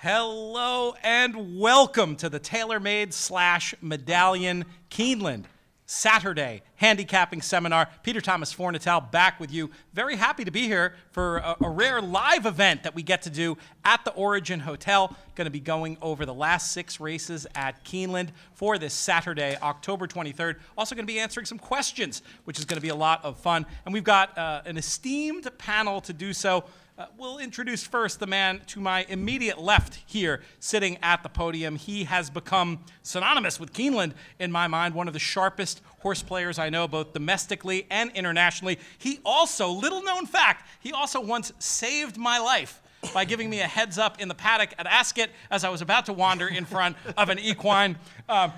Hello and welcome to the TaylorMade / Medallion Keeneland Saturday handicapping seminar. Peter Thomas Fornatale back with you. Very happy to be here for a rare live event that we get to do at the Origin Hotel. Going to be going over the last 6 races at Keeneland for this Saturday, October 23rd. Also going to be answering some questions, which is going to be a lot of fun. And we've got an esteemed panel to do so. We'll introduce first the man to my immediate left here, sitting at the podium. He has become synonymous with Keeneland in my mind, one of the sharpest horse players I know, both domestically and internationally. He also, little known fact, he also once saved my life by giving me a heads up in the paddock at Ascot as I was about to wander in front of an equine.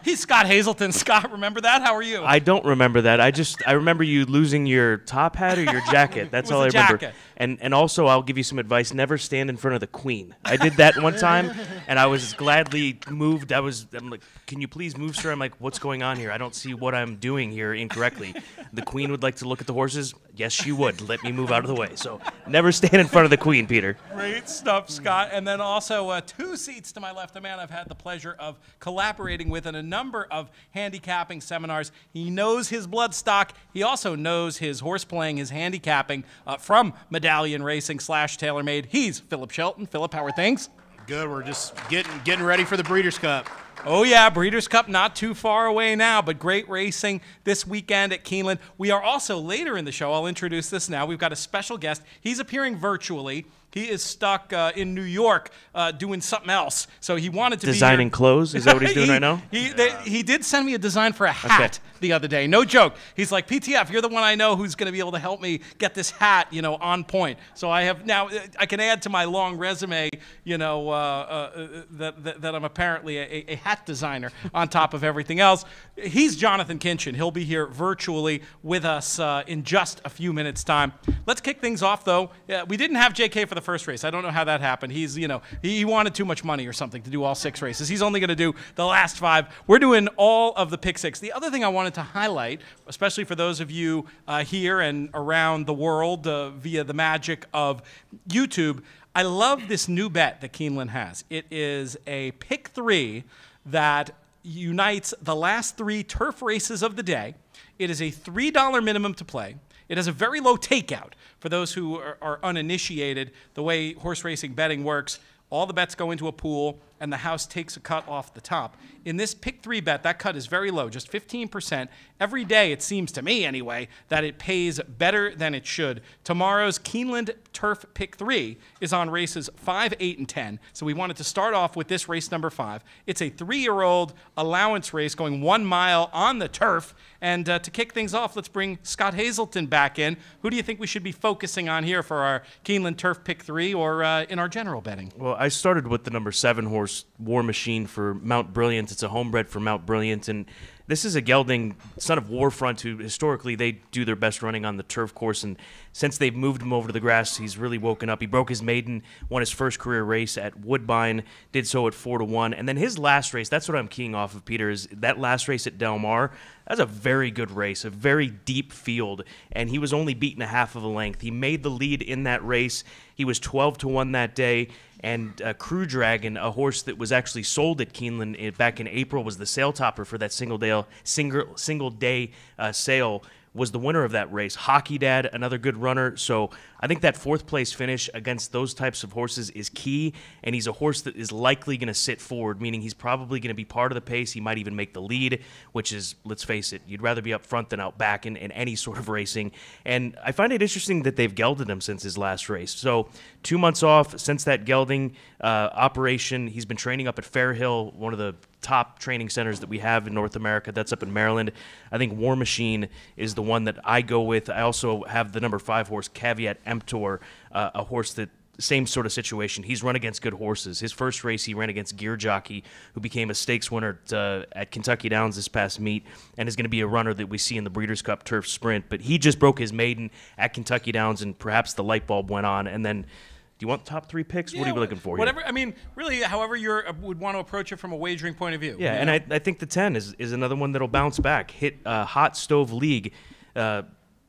He's Scott Hazelton. Scott, remember that? How are you? I don't remember that. I remember you losing your top hat or your jacket. That's all I remember. Jacket. And also, I'll give you some advice. Never stand in front of the Queen. I did that one time, and I was gladly moved. I'm like, can you please move, sir? I'm like, what's going on here? I don't see what I'm doing here incorrectly. The Queen would like to look at the horses. Yes, she would. Let me move out of the way. So never stand in front of the Queen, Peter. Great stuff, Scott. And then also 2 seats to my left, a man I've had the pleasure of collaborating with in a number of handicapping seminars. He knows his bloodstock. He also knows his horse playing, his handicapping from Medallion Racing / TaylorMade. He's Philip Shelton. Philip, how are things? Good. We're just getting ready for the Breeders' Cup. Oh, yeah, Breeders' Cup not too far away now, but great racing this weekend at Keeneland. We are also, later in the show, I'll introduce this now, we've got a special guest. He's appearing virtually. He is stuck in New York doing something else, so he wanted to Designing be here. clothes? Is that what he's doing right now? He did send me a design for a hat the other day. No joke. He's like, PTF, you're the one I know who's going to be able to help me get this hat, on point. So I have now, I can add to my long resume, that I'm apparently a hat designer on top of everything else. He's Jonathan Kinchin. He'll be here virtually with us in just a few minutes' time. Let's kick things off, though. We didn't have JK for the first race. I don't know how that happened. He's, he wanted too much money or something to do all 6 races. He's only going to do the last 5. We're doing all of the pick 6. The other thing I wanted to highlight, especially for those of you here and around the world via the magic of YouTube, I love this new bet that Keeneland has. It is a pick 3 that unites the last 3 turf races of the day. It is a $3 minimum to play. It has a very low takeout. For those who are uninitiated, the way horse racing betting works, all the bets go into a pool, and the house takes a cut off the top. In this pick 3 bet, that cut is very low, just 15%. Every day, it seems to me anyway, that it pays better than it should. Tomorrow's Keeneland Turf pick 3 is on races 5, 8, and 10. So we wanted to start off with this race number 5. It's a 3-year-old allowance race going 1 mile on the turf. And to kick things off, let's bring Scott Hazelton back in. Who do you think we should be focusing on here for our Keeneland Turf pick 3 or in our general betting? Well, I started with the number 7 horse, War Machine, for Mount Brilliant. It's a homebred for Mount Brilliant, and this is a gelding, son of Warfront, who historically they do their best running on the turf course, and since they've moved him over to the grass, he's really woken up. He broke his maiden, won his first career race at Woodbine, did so at 4-1, and then his last race, that's what I'm keying off of, Peter, is that last race at Del Mar. That's a very good race, a very deep field, and he was only beaten a half of a length. He made the lead in that race. He was 12-1 that day, and Crew Dragon, a horse that was actually sold at Keeneland back in April, was the sale topper for that single day sale, was the winner of that race. Hockey Dad, another good runner. So I think that 4th place finish against those types of horses is key, and he's a horse that is likely going to sit forward, meaning he's probably going to be part of the pace. He might even make the lead, which is, let's face it, you'd rather be up front than out back in any sort of racing. And I find it interesting that they've gelded him since his last race. So 2 months off since that gelding operation. He's been training up at Fairhill, one of the top training centers that we have in North America. That's up in Maryland. I think War Machine is the one that I go with. I also have the number 5 horse, Caveat Emptor, a horse that same sort of situation. He's run against good horses. His first race, he ran against Gear Jockey, who became a stakes winner at Kentucky Downs this past meet, and is going to be a runner that we see in the Breeders' Cup Turf Sprint. But he just broke his maiden at Kentucky Downs, and perhaps the light bulb went on. And then, do you want top 3 picks? What are you looking for whatever, here? I mean, really, however you would want to approach it from a wagering point of view. Yeah, and I think the 10 is another one that'll bounce back. Hit Hot Stove League.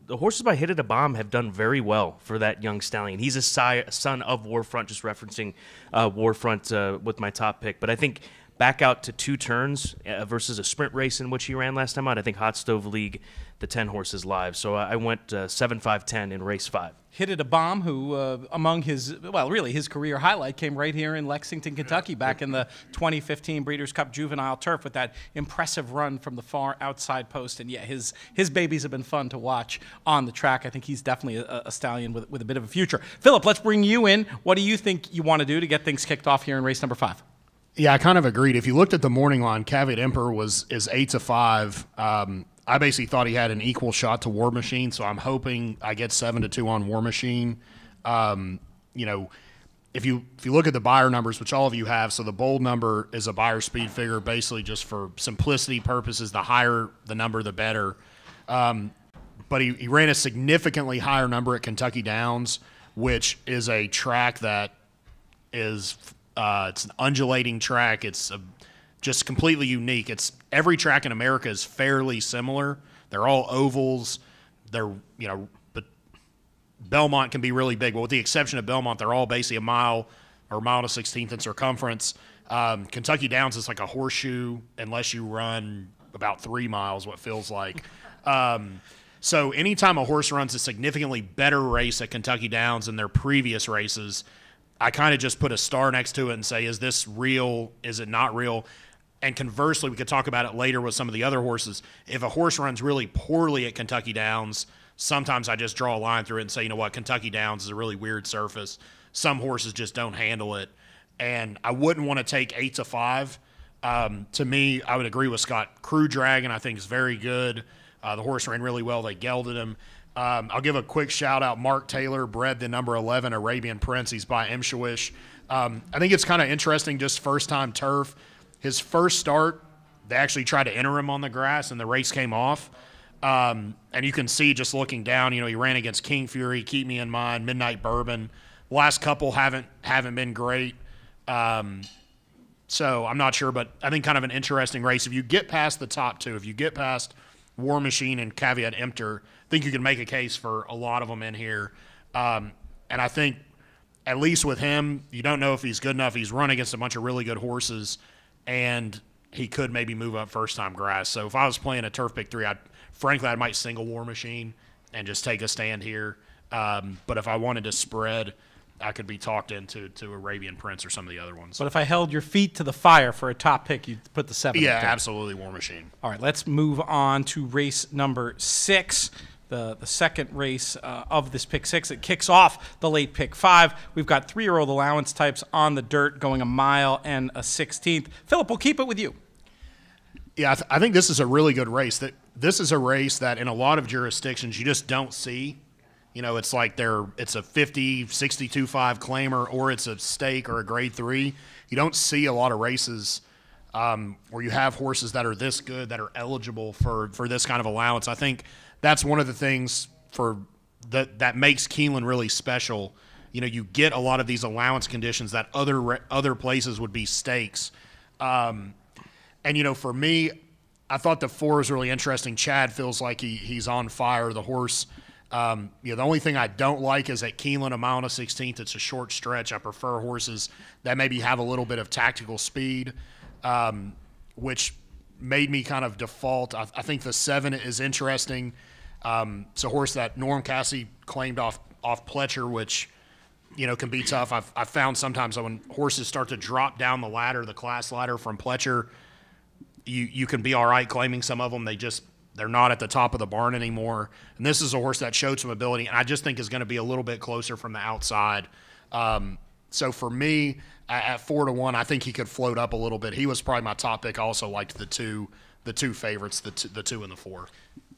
the horses by Hit It a Bomb have done very well for that young stallion. He's a son of Warfront, just referencing Warfront with my top pick. But I think back out to 2 turns versus a sprint race in which he ran last time out, I think Hot Stove League, the 10 horses live. So I went 7-5-10 in race 5. Hit It a Bomb, who among his, well, really his career highlight came right here in Lexington, Kentucky, back in the 2015 Breeders' Cup Juvenile Turf with that impressive run from the far outside post. And yeah, his babies have been fun to watch on the track. I think he's definitely a stallion with a bit of a future. Philip, let's bring you in. What do you think you want to do to get things kicked off here in race number 5? Yeah, I kind of agreed. If you looked at the morning line, Caveat Emperor is 8-5. I basically thought he had an equal shot to War Machine, so I'm hoping I get 7-2 on War Machine. You know, if you look at the buyer numbers, which all of you have, so the bold number is a buyer speed figure, basically just for simplicity purposes. The higher the number, the better. But he ran a significantly higher number at Kentucky Downs, which is a track that is it's an undulating track. It's just completely unique. It's every track in America is fairly similar. They're all ovals. They're, you know, but Belmont can be really big. But with the exception of Belmont, they're all basically a mile or mile and a 16th in circumference. Kentucky Downs is like a horseshoe unless you run about 3 miles, what feels like. So anytime a horse runs a significantly better race at Kentucky Downs than their previous races, I kind of just put a star next to it and say, is this real? Is it not real? And conversely, we could talk about it later with some of the other horses. If a horse runs really poorly at Kentucky Downs, sometimes I just draw a line through it and say, you know what, Kentucky Downs is a really weird surface. Some horses just don't handle it. And I wouldn't want to take 8-5. To me, I would agree with Scott. Crew Dragon, I think, is very good. The horse ran really well. They gelded him. I'll give a quick shout-out. Mark Taylor bred the number 11 Arabian Prince. He's by Mshawish. I think it's kind of interesting, just first-time turf. His first start, they actually tried to enter him on the grass, and the race came off. And you can see just looking down, you know, he ran against King Fury, Keep Me in Mind, Midnight Bourbon. The last couple haven't been great. So I'm not sure, but I think kind of an interesting race. If you get past the top 2, if you get past War Machine and Caveat Emptor, I think you can make a case for a lot of them in here. And I think at least with him, you don't know if he's good enough. He's run against a bunch of really good horses, and he could maybe move up first-time grass. So if I was playing a Turf Pick 3, I might single War Machine and just take a stand here. But if I wanted to spread, I could be talked into Arabian Prince or some of the other ones. But if I held your feet to the fire for a top pick, you'd put the 7. Yeah, absolutely, War Machine. All right, let's move on to race number 6. The second race of this pick 6. It kicks off the late pick 5. We've got 3-year-old allowance types on the dirt going a mile and a 16th. Philip, we'll keep it with you. Yeah, I think this is a really good race. This is a race that in a lot of jurisdictions you just don't see. You know, it's like it's a 50, 62.5 claimer, or it's a stake or a grade 3. You don't see a lot of races where you have horses that are this good, that are eligible for this kind of allowance. I think that's one of the things that makes Keeneland really special. You know, you get a lot of these allowance conditions that other places would be stakes. And, you know, for me, I thought the 4 was really interesting. Chad feels like he's on fire. The horse, you know, the only thing I don't like is at Keeneland, a mile and a 16th, it's a short stretch. I prefer horses that maybe have a little bit of tactical speed, which made me kind of default. I think the 7 is interesting. It's a horse that Norm Cassie claimed off Pletcher, which, you know, can be tough. I've found sometimes when horses start to drop down the ladder, the class ladder from Pletcher, you can be all right claiming some of them. They're not at the top of the barn anymore. And this is a horse that showed some ability, and I just think is going to be a little bit closer from the outside. So for me, at 4-1, I think he could float up a little bit. He was probably my top pick. I also liked the two favorites, the 2 and the 4.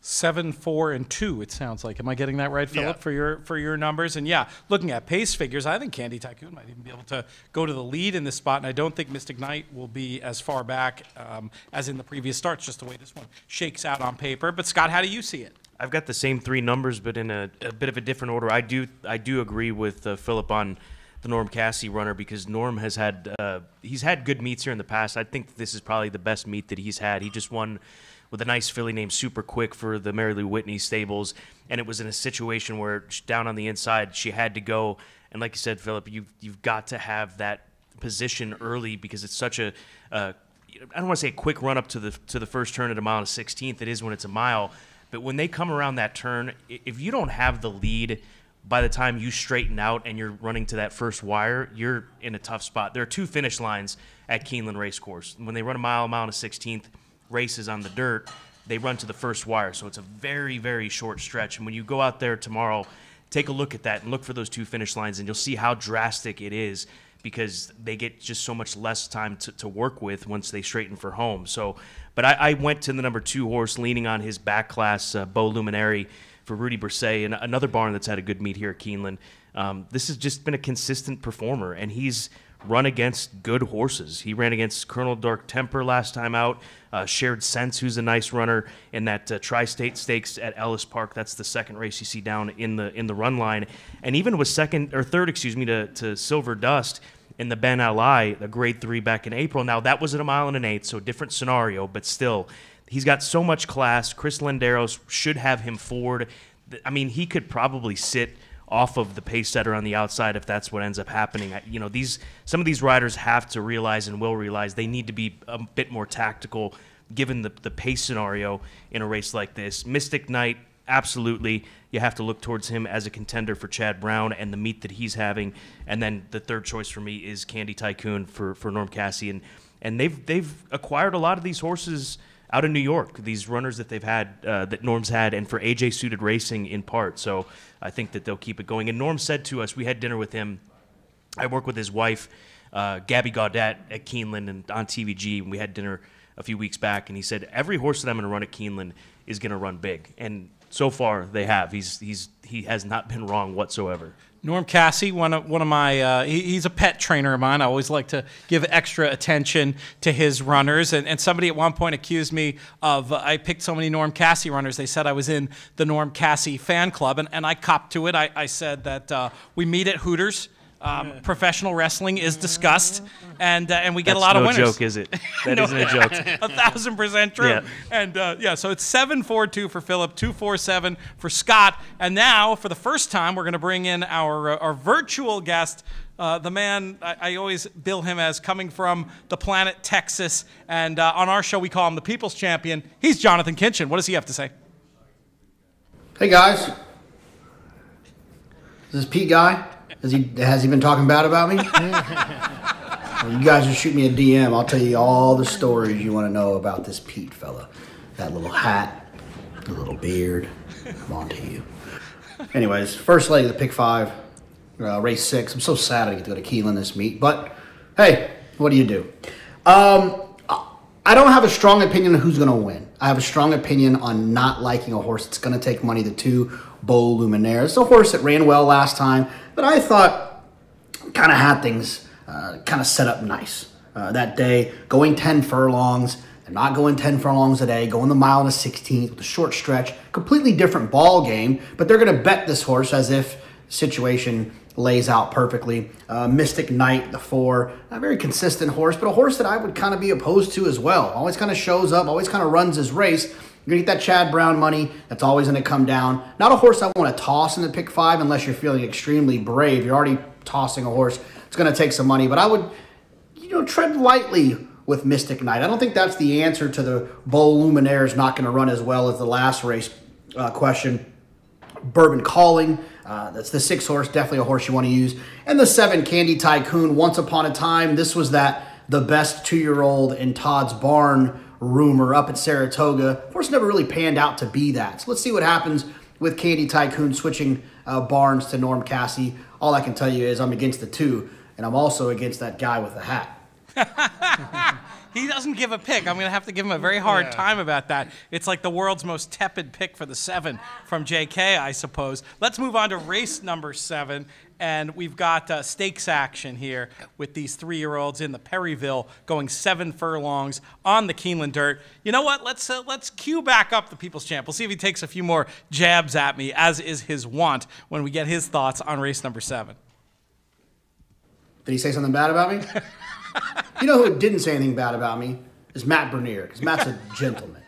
7, 4, and 2, it sounds like. Am I getting that right, Philip, Yeah. for your numbers? And yeah, looking at pace figures, I think Candy Tycoon might even be able to go to the lead in this spot, and I don't think Mystic Knight will be as far back as in the previous starts, just the way this one shakes out on paper. But Scott, how do you see it? I've got the same 3 numbers, but in a bit of a different order. I do agree with Philip on the Norm Cassie runner, because Norm has had he's had good meets here in the past. I think this is probably the best meet that he's had. He just was with a nice filly named Super Quick for the Mary Lou Whitney stables. And it was in a situation where down on the inside, she had to go. And like you said, Philip, you've got to have that position early because it's such a I don't want to say a quick run up to the first turn at a mile and 16th. It is when it's a mile. But when they come around that turn, if you don't have the lead by the time you straighten out and you're running to that first wire, you're in a tough spot. There are 2 finish lines at Keeneland Racecourse. When they run a mile and a 16th races on the dirt, they run to the first wire. So it's a very, very short stretch. And when you go out there tomorrow, take a look at that and look for those 2 finish lines, and you'll see how drastic it is because they get just so much less time to work with once they straighten for home. So, but I went to the number 2 horse leaning on his back class, Beau Luminary, for Rudy Brisset, and another barn that's had a good meet here at Keeneland. This has just been a consistent performer, and he's run against good horses. He ran against Colonel Dark Temper last time out, Shared Sense, who's a nice runner in that Tri-State Stakes at Ellis Park. That's the second race you see down in the run line, and even was third, to Silver Dust in the Ben Ali, the Grade 3 back in April. Now that was at a mile and an eighth, so different scenario, but still. He's got so much class. Chris Lenderos should have him forward. I mean, he could probably sit off of the pace setter on the outside if that's what ends up happening. You know, some of these riders have to realize and will realize they need to be a bit more tactical given the pace scenario in a race like this. Mystic Knight, absolutely. You have to look towards him as a contender for Chad Brown and the meet that he's having. And then the third choice for me is Candy Tycoon for Norm Cassie. And they've acquired a lot of these horses out of New York, these runners that they've had, that Norm's had, and for AJ Suited Racing in part. So I think that they'll keep it going. And Norm said to us, we had dinner with him. I work with his wife, Gabby Gaudet, at Keeneland and on TVG, and we had dinner a few weeks back. And he said, every horse that I'm going to run at Keeneland is going to run big. And so far, they have. He has not been wrong whatsoever. Norm Cassie, one of my, he's a pet trainer of mine. I always like to give extra attention to his runners. And somebody at one point accused me of, I picked so many Norm Cassie runners. They said I was in the Norm Cassie fan club, and I copped to it. I said that we meet at Hooters. Professional wrestling is discussed, and we get a lot of winners. That's no joke, is it? That isn't a joke. 1,000% true. Yeah. And so it's 7-4-2 for Philip, 2-4-7 for Scott. And now, for the first time, we're going to bring in our virtual guest, the man I always bill him as coming from the planet Texas. And on our show, we call him the People's Champion. He's Jonathan Kinchin. What does he have to say? Hey guys, is this Pete guy? Has he been talking bad about me? Well, you guys just shoot me a DM. I'll tell you all the stories you want to know about this Pete fella. That little hat, the little beard. I'm on to you. Anyways, first leg of the pick 5, race 6. I'm so sad I get to go to Keeneland this meet, but hey, what do you do? I don't have a strong opinion on who's going to win. I have a strong opinion on not liking a horse that's going to take money. The 2, Beau Luminaire. It's a horse that ran well last time, but I thought kind of had things kind of set up nice. That day, going 10 furlongs, and not going 10 furlongs a day, going the mile and a 16th with a short stretch, completely different ball game, but they're going to bet this horse as if the situation lays out perfectly. Mystic Knight, the 4, a very consistent horse, but a horse that I would kind of be opposed to as well. Always kind of shows up, always kind of runs his race. You're going to get that Chad Brown money. That's always going to come down. Not a horse I want to toss in the pick 5 unless you're feeling extremely brave. You're already tossing a horse. It's going to take some money, but I would, tread lightly with Mystic Knight. I don't think that's the answer to the Beau Luminaire is not going to run as well as the last race question. Bourbon Calling, that's the 6 horse, definitely a horse you want to use. And the 7, Candy Tycoon. Once upon a time, this was the best 2-year-old in Todd's barn rumor up at Saratoga. Horse never really panned out to be that. So let's see what happens with Candy Tycoon switching barns to Norm Cassie. All I can tell you is I'm against the 2, and I'm also against that guy with the hat. He doesn't give a pick. I'm going to have to give him a very hard time about that. It's like the world's most tepid pick for the 7 from JK, I suppose. Let's move on to race number 7. And we've got stakes action here with these 3-year-olds in the Perryville going 7 furlongs on the Keeneland dirt. You know what? Let's cue back up the People's Champ. We'll see if he takes a few more jabs at me, as is his wont, when we get his thoughts on race number 7. Did he say something bad about me? You know who didn't say anything bad about me? Is Matt Bernier, because Matt's a gentleman.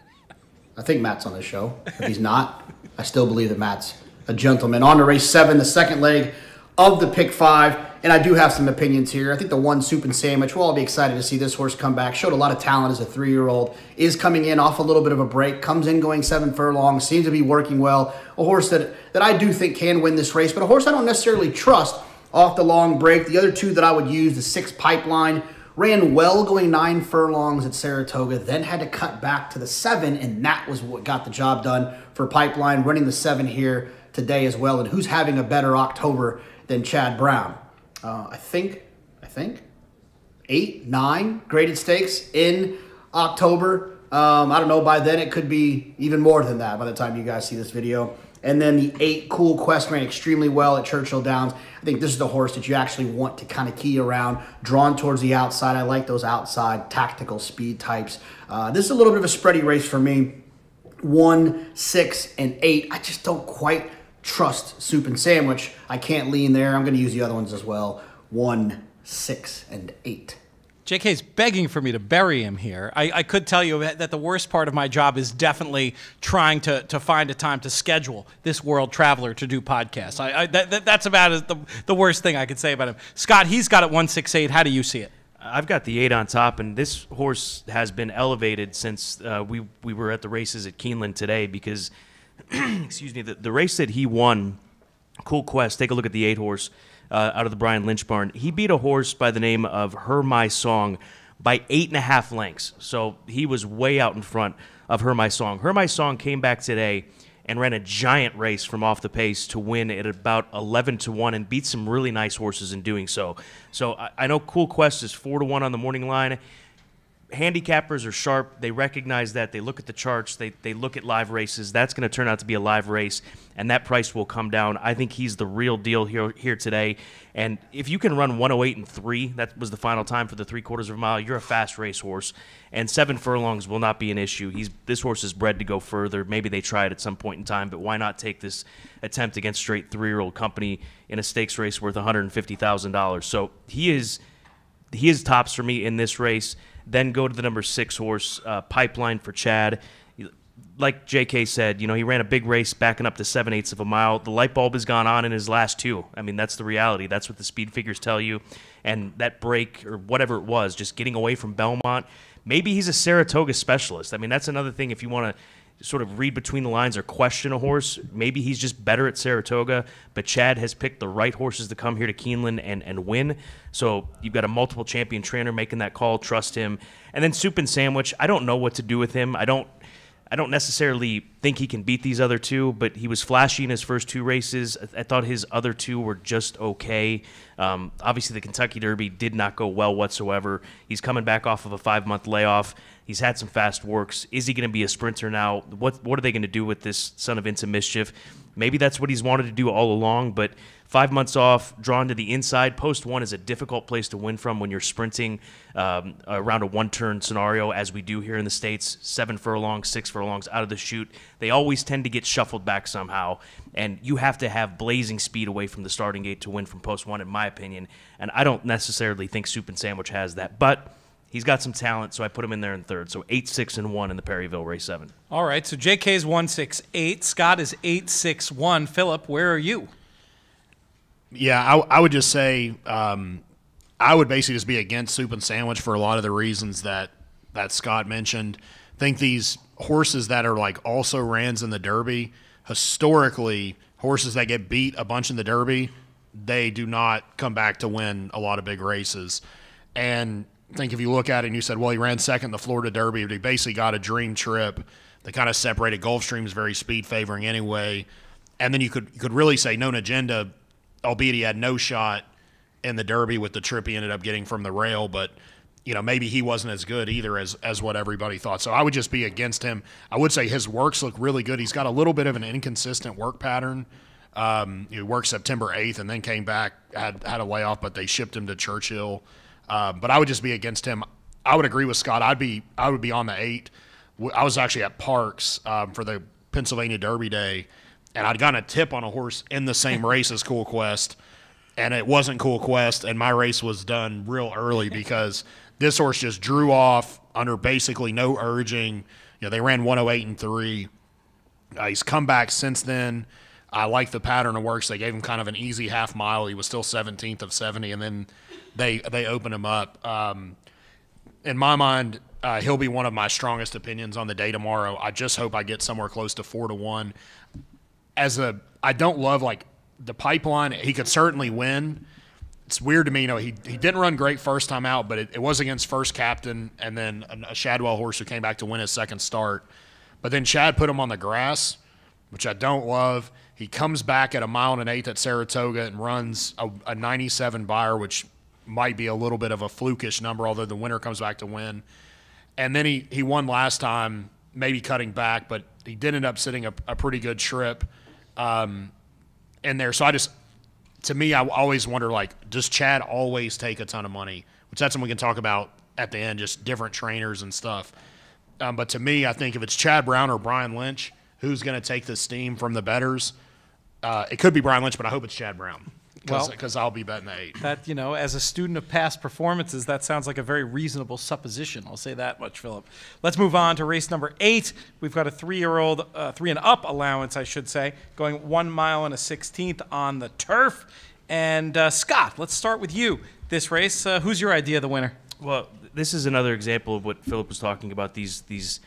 I think Matt's on the show. If he's not, I still believe that Matt's a gentleman. On to race 7, the second leg of the pick 5. And I do have some opinions here. I think the 1 Soup and Sandwich, we'll all be excited to see this horse come back. Showed a lot of talent as a 3-year-old. Is coming in off a little bit of a break. Comes in going 7 furlongs. Seems to be working well. A horse that I do think can win this race. But a horse I don't necessarily trust off the long break. The other 2 that I would use, the 6 Pipeline, ran well going 9 furlongs at Saratoga. Then had to cut back to the 7. And that was what got the job done for Pipeline. Running the 7 here today as well. And who's having a better October than Chad Brown? I think 8, 9 graded stakes in October. I don't know, by then it could be even more than that by the time you guys see this video. And then the 8 Cool Quest ran extremely well at Churchill Downs. I think this is the horse that you actually want to kind of key around, drawn towards the outside. I like those outside tactical speed types. This is a little bit of a spready race for me. 1, 6, and 8. I just don't quite trust Soup and Sandwich. I can't lean there. I'm going to use the other ones as well. 1, 6, and 8. JK's begging for me to bury him here. I could tell you that the worst part of my job is definitely trying to find a time to schedule this world traveler to do podcasts. That's about the worst thing I could say about him. Scott, he's got it 168. How do you see it? I've got the 8 on top, and this horse has been elevated since we were at the races at Keeneland today because, excuse me, the race that he won, Cool Quest, take a look at the 8 horse out of the Brian Lynch barn. He beat a horse by the name of Her My Song by 8.5 lengths. So he was way out in front of Her My Song. Her My Song came back today and ran a giant race from off the pace to win at about 11-1 and beat some really nice horses in doing so. So I know Cool Quest is 4-1 on the morning line. Handicappers are sharp. They recognize that. They look at the charts. They look at live races. That's going to turn out to be a live race, and that price will come down. I think he's the real deal here today. And if you can run 108 and 3, that was the final time for the 3/4 of a mile, you're a fast racehorse. And 7 furlongs will not be an issue. This horse is bred to go further. Maybe they try it at some point in time, but why not take this attempt against straight 3-year-old company in a stakes race worth $150,000? So he is tops for me in this race. Then go to the number 6 horse, Pipeline for Chad. Like JK said, he ran a big race backing up to 7/8 of a mile. The light bulb has gone on in his last 2. I mean, that's the reality. That's what the speed figures tell you. And that break, or whatever it was, just getting away from Belmont, maybe he's a Saratoga specialist. I mean, that's another thing if you want to sort of read between the lines or question a horse. Maybe he's just better at Saratoga, but Chad has picked the right horses to come here to Keeneland and win. So you've got a multiple champion trainer making that call. Trust him. And then Soup and Sandwich, I don't know what to do with him. I don't necessarily think he can beat these other 2, but he was flashy in his first 2 races. I thought his other 2 were just okay. Obviously, the Kentucky Derby did not go well whatsoever. He's coming back off of a 5-month layoff. He's had some fast works. Is he going to be a sprinter now? What are they going to do with this son of Into Mischief? Maybe that's what he's wanted to do all along, but 5 months off, drawn to the inside. Post 1 is a difficult place to win from when you're sprinting around a one-turn scenario, as we do here in the States. 7 furlongs, 6 furlongs out of the chute. They always tend to get shuffled back somehow, and you have to have blazing speed away from the starting gate to win from Post 1, in my opinion. And I don't necessarily think Soup and Sandwich has that, but he's got some talent, so I put him in there in third. So 8, 6, and 1 in the Perryville Race 7. All right, so JK's 168. Scott is 861. Philip, where are you? Yeah, I would just say I would basically just be against Soup and Sandwich for a lot of the reasons that Scott mentioned. I think these horses that are like also rans in the Derby, historically, horses that get beat a bunch in the Derby, they do not come back to win a lot of big races. And I think if you look at it and you said, well, he ran second in the Florida Derby, but he basically got a dream trip. They kind of separated. Gulfstream's very speed favoring anyway. And then you could really say Known Agenda, albeit he had no shot in the Derby with the trip he ended up getting from the rail, but maybe he wasn't as good either as what everybody thought. So I would just be against him. I would say his works look really good. He's got a little bit of an inconsistent work pattern. He worked September 8th and then came back, had a layoff, but they shipped him to Churchill. But I would just be against him. I would agree with Scott. I would be on the 8. I was actually at Parks for the Pennsylvania Derby Day, and I'd gotten a tip on a horse in the same race as Cool Quest, and it wasn't Cool Quest, and my race was done real early because this horse just drew off under basically no urging, they ran 108.3. He's come back since then. I like the pattern of work. So they gave him kind of an easy half mile. He was still 17th of 70, and then they open him up. In my mind, he'll be one of my strongest opinions on the day tomorrow. I just hope I get somewhere close to 4-1. I don't love like the pipeline. He could certainly win. It's weird to me, he didn't run great first time out, but it was against First Captain and then a Shadwell horse who came back to win his second start. But then Chad put him on the grass, which I don't love. He comes back at 1 1/8 at Saratoga and runs a 97 Beyer, which might be a little bit of a flukish number, although the winner comes back to win. And then he won last time, maybe cutting back, but he did end up sitting a pretty good trip in there. So to me, I always wonder, like, does Chad always take a ton of money? Which that's something we can talk about at the end, just different trainers and stuff. But to me, I think if it's Chad Brown or Brian Lynch, who's going to take the steam from the bettors? It could be Brian Lynch, but I hope it's Chad Brown because I'll be betting the 8. That, as a student of past performances, that sounds like a very reasonable supposition. I'll say that much, Philip. Let's move on to race number 8. We've got a 3-year-old, 3 and up allowance, I should say, going 1 mile and a 16th on the turf. And Scott, let's start with you. This race, who's your idea of the winner? Well, this is another example of what Philip was talking about, these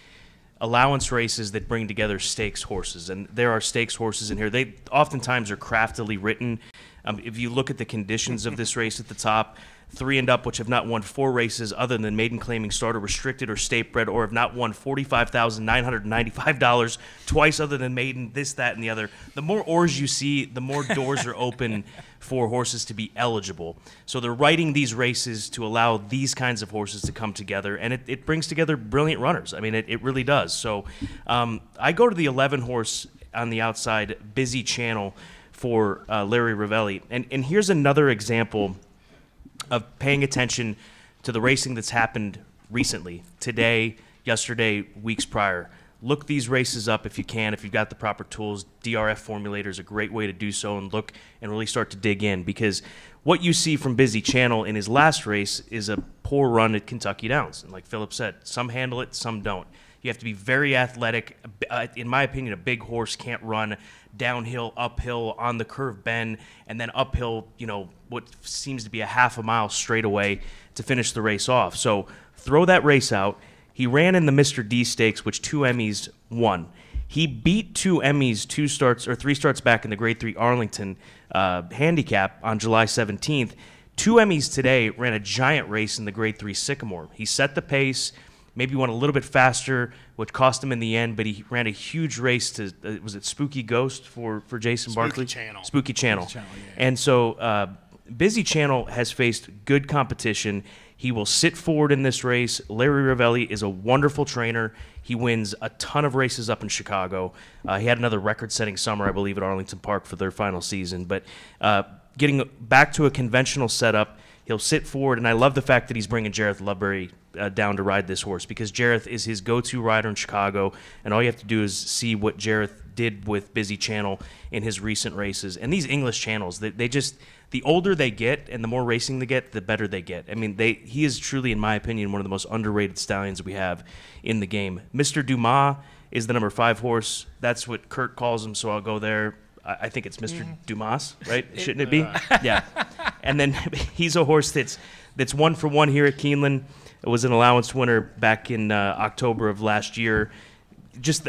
allowance races that bring together stakes horses. And there are stakes horses in here. They oftentimes are craftily written. If you look at the conditions of this race at the top, 3 and up, which have not won 4 races other than maiden claiming starter, restricted, or state bred, or have not won $45,995 twice other than maiden, this, that, and the other. The more oars you see, the more doors are open for horses to be eligible. So they're writing these races to allow these kinds of horses to come together, and it brings together brilliant runners. I mean, it really does. So I go to the 11 horse on the outside, Busy Channel, for Larry Ravelli. And here's another example of paying attention to the racing that's happened recently, today, yesterday, weeks prior. Look these races up if you can, if you've got the proper tools. DRF Formulator is a great way to do so and look and really start to dig in, because what you see from Busy Channel in his last race is a poor run at Kentucky Downs. And like Philip said, some handle it, some don't. You have to be very athletic. In my opinion, a big horse can't run downhill, uphill, on the curve bend, and then uphill, what seems to be a half a mile straight away to finish the race off. So throw that race out. He ran in the Mr. D Stakes, which 2 Emmys won. He beat 2 Emmys 3 starts back in the Grade 3 Arlington handicap on July 17th. 2 Emmys today ran a giant race in the Grade 3 Sycamore. He set the pace, maybe went a little bit faster, which cost him in the end, but he ran a huge race to, was it Spooky Ghost for Jason Barkley? Spooky Channel. Yeah. And so Busy Channel has faced good competition. He will sit forward in this race. Larry Ravelli is a wonderful trainer. He wins a ton of races up in Chicago. He had another record-setting summer, I believe, at Arlington Park for their final season. But getting back to a conventional setup, he'll sit forward, and I love the fact that he's bringing Jareth Ludbury down to ride this horse, because Jareth is his go-to rider in Chicago, and all you have to do is see what Jareth did with Busy Channel in his recent races. And these English channels, they just, the older they get and the more racing they get, the better they get. I mean, he is truly, in my opinion, one of the most underrated stallions we have in the game. Mr. Dumas is the number 5 horse. That's what Kurt calls him, so I'll go there. I think it's Mr. Dumas, right? Shouldn't it be? Yeah. And then he's a horse that's 1 for 1 here at Keeneland. It was an allowance winner back in October of last year.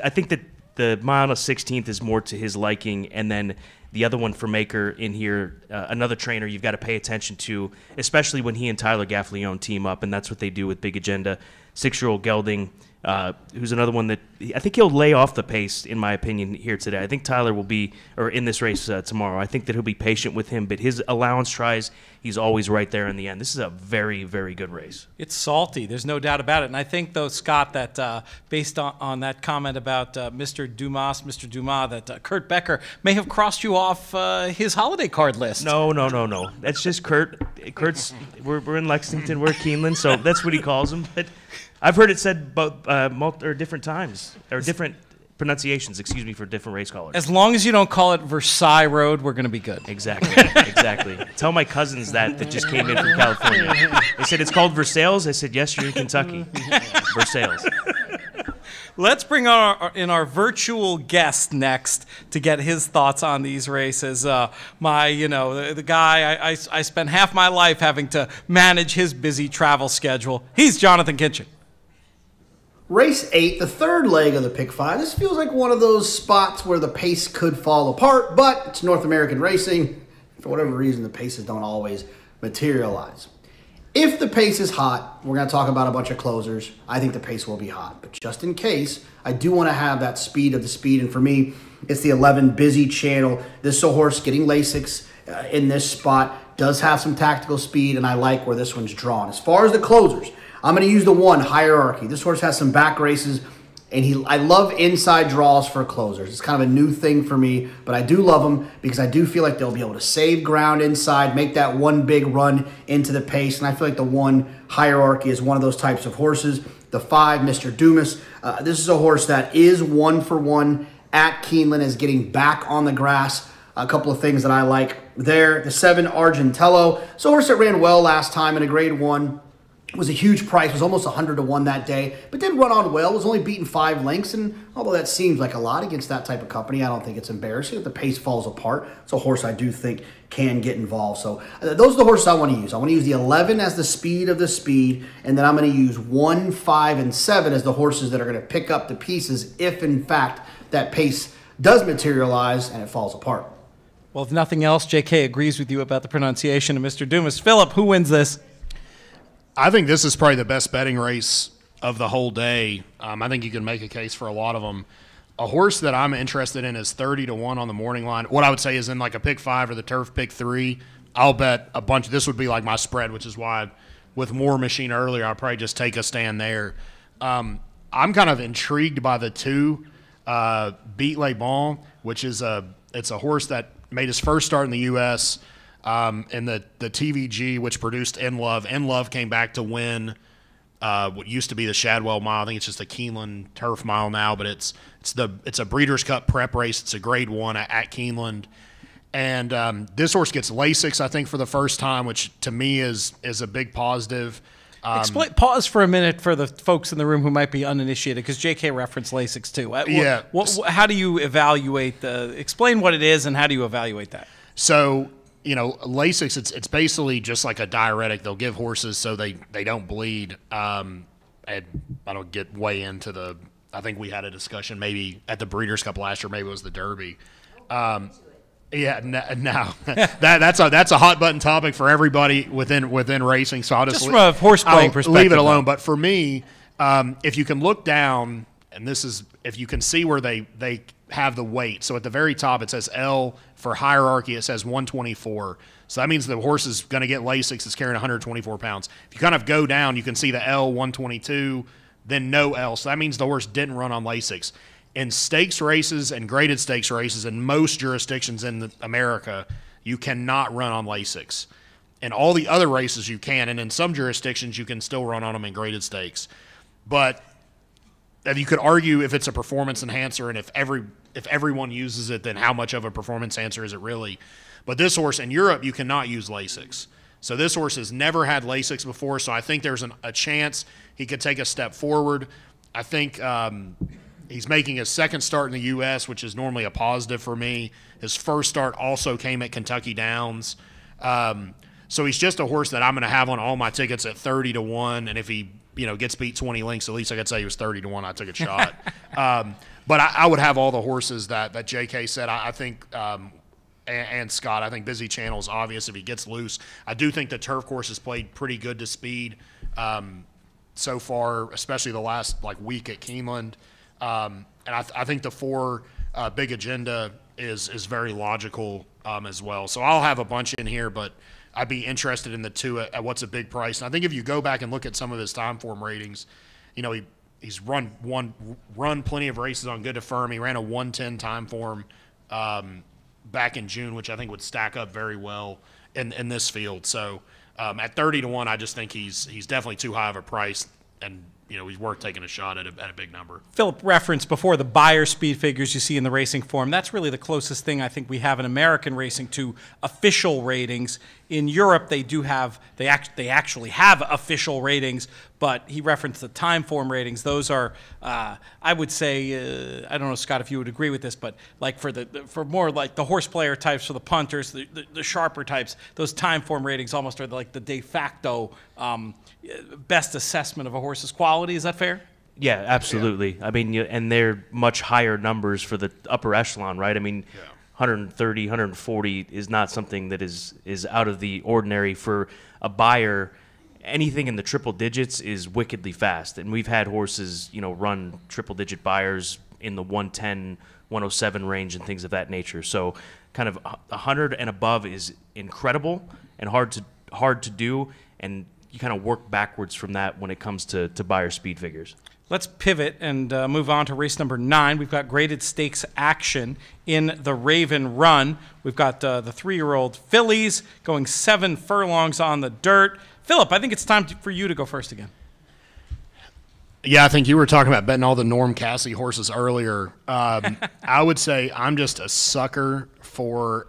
I think that the mile and 16th is more to his liking, and then the other one for Maker in here, another trainer you've got to pay attention to, especially when he and Tyler Gaffalione team up, and that's what they do with Big Agenda. 6-year-old Gelding, who's another one that I think he'll lay off the pace, in my opinion, here today. I think Tyler will be, or in this race tomorrow, I think that he'll be patient with him, but his allowance tries, he's always right there in the end. This is a very, very good race. It's salty. There's no doubt about it. And I think, though, Scott, that based on that comment about Mr. Dumas, that Kurt Becker may have crossed you off his holiday card list. No. That's just Kurt. Kurt's, we're in Lexington, we're Keeneland, so that's what he calls him. But I've heard it said different times, or different pronunciations, excuse me, for different race callers. As long as you don't call it Versailles Road, we're going to be good. Exactly. Tell my cousins that just came in from California. They said, it's called Versailles. I said, yes, you're in Kentucky. Versailles. Let's bring in our virtual guest next to get his thoughts on these races. The guy I spent half my life having to manage his busy travel schedule. He's Jonathan Kinchen. Race 8, the third leg of the Pick 5. This feels like one of those spots where the pace could fall apart, but it's North American racing. For whatever reason, the paces don't always materialize. If the pace is hot, we're going to talk about a bunch of closers. I think the pace will be hot. But just in case, I do want to have that speed of the speed. And for me, it's the 11 Busy Channel. This is a horse getting Lasix in this spot. Does have some tactical speed, and I like where this one's drawn. As far as the closers, I'm going to use the 1, Hierarchy. This horse has some back races, and I love inside draws for closers. It's kind of a new thing for me, but I do love them because I do feel like they'll be able to save ground inside, make that one big run into the pace, and I feel like the 1, Hierarchy, is one of those types of horses. The 5, Mr. Dumas. This is a horse that is 1-for-1 at Keeneland, is getting back on the grass. A couple of things that I like there. The 7, Argentello. It's a horse that ran well last time in a Grade 1. Was a huge price, was almost 100-1 that day, but did run on well, was only beaten 5 lengths, and although that seems like a lot against that type of company, I don't think it's embarrassing if the pace falls apart. It's a horse I do think can get involved. So those are the horses I want to use. I want to use the 11 as the speed of the speed, and then I'm going to use 1, 5, and 7 as the horses that are going to pick up the pieces if, in fact, that pace does materialize and it falls apart. Well, if nothing else, JK agrees with you about the pronunciation of Mr. Dumas. Philip, who wins this? I think this is probably the best betting race of the whole day. I think you can make a case for a lot of them. A horse that I'm interested in is 30-1 on the morning line. What I would say is in like a Pick 5 or the Turf Pick 3, I'll bet a bunch. This would be like my spread, which is why with War Machine earlier, I'll probably just take a stand there. I'm kind of intrigued by the 2, Beat Le Bon, which is it's a horse that made his first start in the U.S., and the TVG, which produced In Love. In Love came back to win what used to be the Shadwell Mile. I think it's just the Keeneland Turf Mile now, but it's a Breeders' Cup prep race. It's a Grade 1 at Keeneland. And this horse gets Lasix, I think, for the first time, which to me is a big positive. Pause for a minute for the folks in the room who might be uninitiated, because JK referenced Lasix too. Yeah. How do you evaluate explain what it is and how do you evaluate that? So, Lasix, it's basically just like a diuretic. They'll give horses so they don't bleed. And I don't get way into I think we had a discussion maybe at the Breeders' Cup last year, maybe it was the Derby. That's a hot button topic for everybody within racing. So I'll just from a horse playing perspective, leave it alone. But for me, if you can look down, and this is if you can see where they have the weight. So at the very top, it says L for Hierarchy. It says 124. So that means the horse is going to get Lasix. It's carrying 124 pounds. If you kind of go down, you can see the L 122, then no L. So that means the horse didn't run on Lasix. In stakes races and graded stakes races in most jurisdictions in America, you cannot run on Lasix. In all the other races, you can. And in some jurisdictions, you can still run on them in graded stakes. But you could argue if it's a performance enhancer and if everyone uses it, then how much of a performance enhancer is it really? But this horse in Europe, you cannot use Lasix. So this horse has never had Lasix before, so I think there's a chance he could take a step forward. I think he's making his second start in the U.S., which is normally a positive for me. His first start also came at Kentucky Downs. So he's just a horse that I'm going to have on all my tickets at 30-1, and if he gets beat 20 lengths, at least I could say he was 30-1. I took a shot. But I would have all the horses that JK said. I think, and Scott, I think Busy Channel is obvious if he gets loose. I do think the turf course has played pretty good to speed so far, especially the last week at Keeneland. And I think the 4 Big Agenda is very logical as well. So I'll have a bunch in here, but I'd be interested in the 2 at what's a big price. And I think if you go back and look at some of his time form ratings, he's run plenty of races on Good to Firm. He ran a 110 time form back in June, which I think would stack up very well in this field. So at 30-1, I just think he's definitely too high of a price he's worth taking a shot at a big number. Philip referenced before the Beyer speed figures you see in the racing form. That's really the closest thing I think we have in American racing to official ratings. In Europe, they actually have official ratings, but he referenced the time form ratings. Those are, I would say, I don't know, Scott, if you would agree with this, but like for more like the horse player types, for the punters, the sharper types, those time form ratings almost are like the de facto best assessment of a horse's quality. Is that fair? Yeah, absolutely. Yeah. I mean, and they're much higher numbers for the upper echelon, right? I mean, 130, 140 is not something that is out of the ordinary for a Beyer. Anything in the triple digits is wickedly fast, and we've had horses, run triple-digit Beyers in the 110, 107 range and things of that nature. So, kind of 100 and above is incredible and hard to do, and you kind of work backwards from that when it comes to Beyer speed figures. Let's pivot and move on to race number 9. We've got graded stakes action in the Raven Run. We've got the 3-year-old fillies going 7 furlongs on the dirt. Philip, I think it's time for you to go first again. Yeah, I think you were talking about betting all the Norm Cassie horses earlier. I would say I'm just a sucker for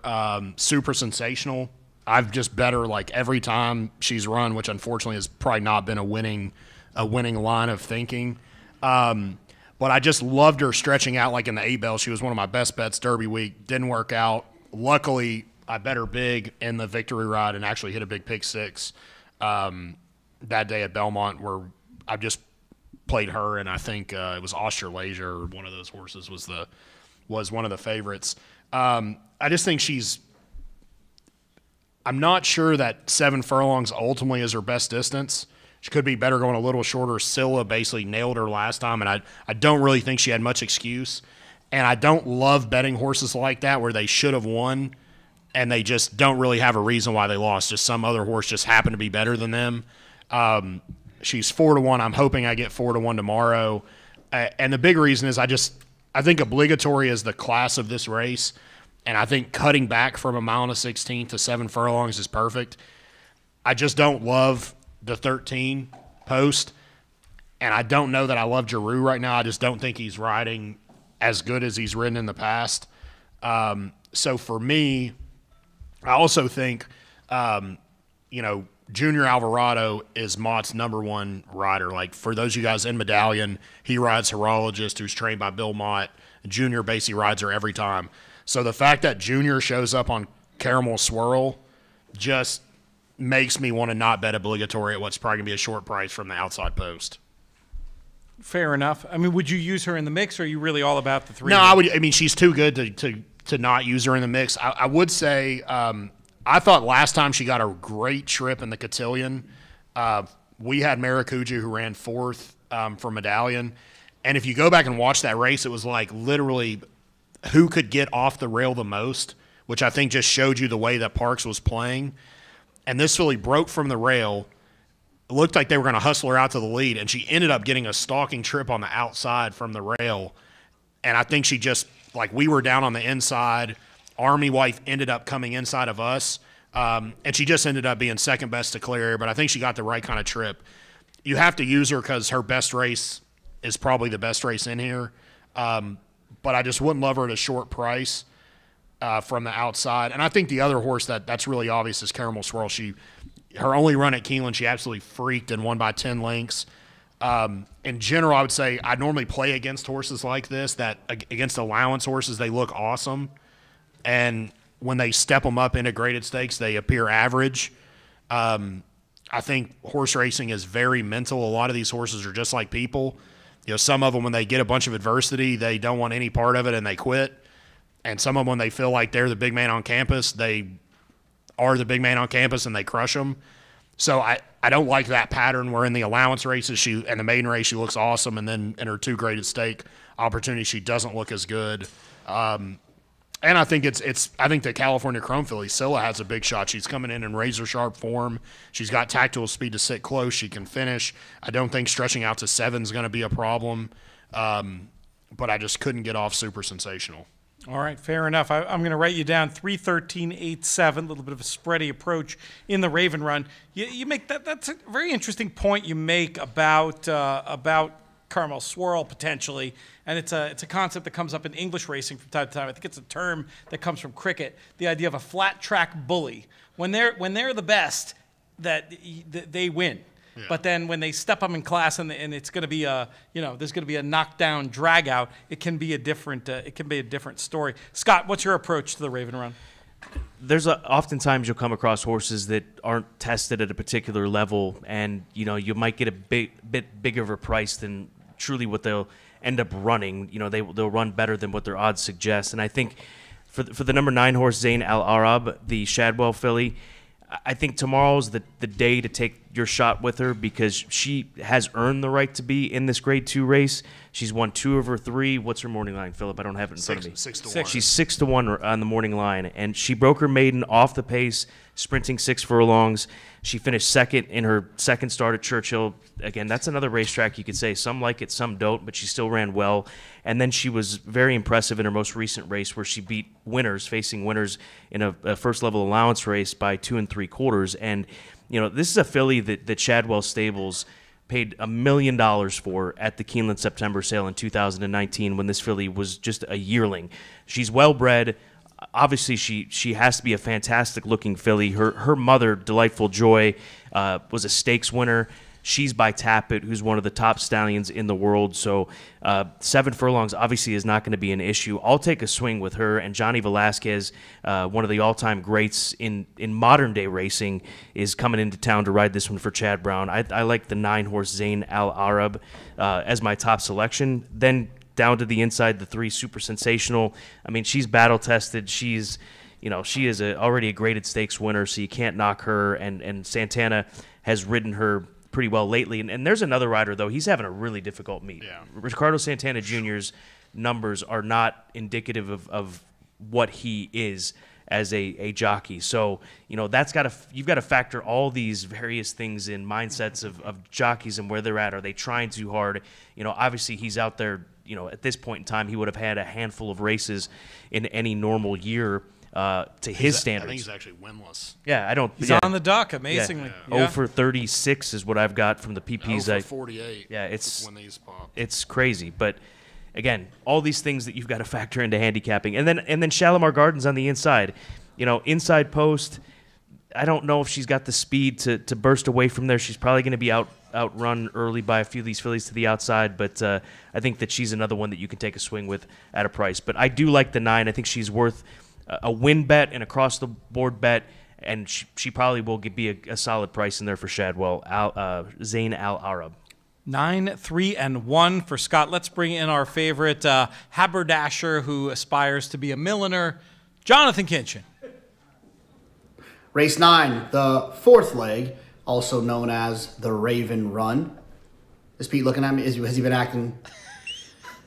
Super Sensational. I've just bet her like every time she's run, which unfortunately has probably not been a winning line of thinking. But I just loved her stretching out like in the 8 bell. She was one of my best bets Derby week. Didn't work out. Luckily, I bet her big in the victory ride and actually hit a big pick 6 that day at Belmont, where I just played her, and I think it was Australasia or one of those horses was one of the favorites. I just think I'm not sure that 7 furlongs ultimately is her best distance. She could be better going a little shorter. Scylla basically nailed her last time, and I don't really think she had much excuse. And I don't love betting horses like that where they should have won and they just don't really have a reason why they lost. Just some other horse just happened to be better than them. She's 4-1. I'm hoping I get 4-1 tomorrow. And the big reason is I think obligatory is the class of this race, and I think cutting back from 1 16 to 7 furlongs is perfect. I just don't love the 13 post, and I don't know that I love Giroux right now. I just don't think he's riding as good as he's ridden in the past. So for me, I also think, Junior Alvarado is Mott's #1 rider. Like, for those of you guys in Medallion, he rides Horologist, who's trained by Bill Mott. Junior basically rides her every time. So the fact that Junior shows up on Caramel Swirl just makes me want to not bet obligatory at what's probably going to be a short price from the outside post. Fair enough. I mean, would you use her in the mix, or are you really all about the 3? No, I would. I mean, she's too good to not use her in the mix. I would say I thought last time she got a great trip in the Cotillion. We had Maracuja, who ran 4th for Medallion. And if you go back and watch that race, it was like literally who could get off the rail the most, which I think just showed you the way that Parks was playing. And this filly broke from the rail. It looked like they were going to hustle her out to the lead, and she ended up getting a stalking trip on the outside from the rail. And I think she just, like, we were down on the inside. Army Wife ended up coming inside of us, and she just ended up being second best to clear. But I think she got the right kind of trip. You have to use her because her best race is probably the best race in here. But I just wouldn't love her at a short price from the outside. And I think the other horse that's really obvious is Caramel Swirl. Her only run at Keeneland, she absolutely freaked and won by 10 lengths. In general, I would say I normally play against horses like this, that against allowance horses, they look awesome. And when they step them up into graded stakes, they appear average. I think horse racing is very mental. A lot of these horses are just like people. Some of them, when they get a bunch of adversity, they don't want any part of it and they quit. And some of them, when they feel like they're the big man on campus, they are the big man on campus and they crush them. So I don't like that pattern where in the allowance races and the maiden race she looks awesome, and then in her 2 graded stake opportunities she doesn't look as good. And I think I think the California Chrome filly, Scylla, has a big shot. She's coming in razor sharp form. She's got tactical speed to sit close. She can finish. I don't think stretching out to 7 is going to be a problem. But I just couldn't get off Super Sensational. All right, fair enough. I'm going to write you down 313.87, a little bit of a spready approach in the Raven Run. You make that's a very interesting point you make about Caramel Swirl potentially, and it's a concept that comes up in English racing from time to time. I think it's a term that comes from cricket. The idea of a flat track bully. When they're the best, that they win. Yeah. But then when they step up in class and it's going to be there's going to be a knockdown drag out, it can be a different story. Scott, what's your approach to the Raven Run? There's oftentimes you'll come across horses that aren't tested at a particular level, and you might get a bit bigger of a price than truly what they'll end up running. They'll run better than what their odds suggest. And I think for the number 9 horse, Zain Al Arab, the Shadwell filly, I think tomorrow's the day to take your shot with her, because she has earned the right to be in this Grade 2 race. She's won 2 of her 3. What's her morning line, Philip? I don't have it in front of me. 6 to 1. She's 6 to 1 on the morning line, and she broke her maiden off the pace, sprinting 6 furlongs. She finished second in her second start at Churchill. Again, that's another racetrack you could say some like it, some don't, but she still ran well. And then she was very impressive in her most recent race, where she beat facing winners in a first-level allowance race by 2 3/4. And this is a filly that Shadwell Stables paid $1 million for at the Keeneland September sale in 2019, when this filly was just a yearling. She's well-bred. Obviously, she has to be a fantastic-looking filly. Her mother, Delightful Joy, was a stakes winner. She's by Tappet, who's one of the top stallions in the world. So 7 furlongs obviously is not going to be an issue. I'll take a swing with her. And Johnny Velasquez, one of the all-time greats in modern-day racing, is coming into town to ride this one for Chad Brown. I like the 9 horse Zain Al Arab as my top selection. Then down to the inside, the 3 Super Sensational. I mean, she's battle-tested. She is already a graded stakes winner, so you can't knock her. And Santana has ridden her pretty well lately. And there's another rider, though. He's having a really difficult meet. Yeah. Ricardo Santana Jr.'s numbers are not indicative of what he is as a jockey. So, you've got to factor all these various things in, mindsets of jockeys and where they're at. Are they trying too hard? Obviously he's out there, at this point in time, he would have had a handful of races in any normal year. To his standards. I think he's actually winless. Yeah, I don't. He's on the duck, amazingly. Yeah. 0 for 36 is what I've got from the PPs. 0 for 48. Yeah, it's when these pop. It's crazy, but again, all these things that you've got to factor into handicapping, and then Shalimar Gardens on the inside. Inside post. I don't know if she's got the speed to burst away from there. She's probably going to be outrun early by a few of these fillies to the outside, but I think that she's another one that you can take a swing with at a price. But I do like the 9. I think she's worth a win bet and across the board bet, and she probably will be a solid price in there for Shadwell. Zain Al Arab. 9, 3, and 1 for Scott. Let's bring in our favorite haberdasher who aspires to be a milliner, Jonathan Kinchin. Race 9, the 4th leg, also known as the Raven Run. Is Pete looking at me? Has he been acting?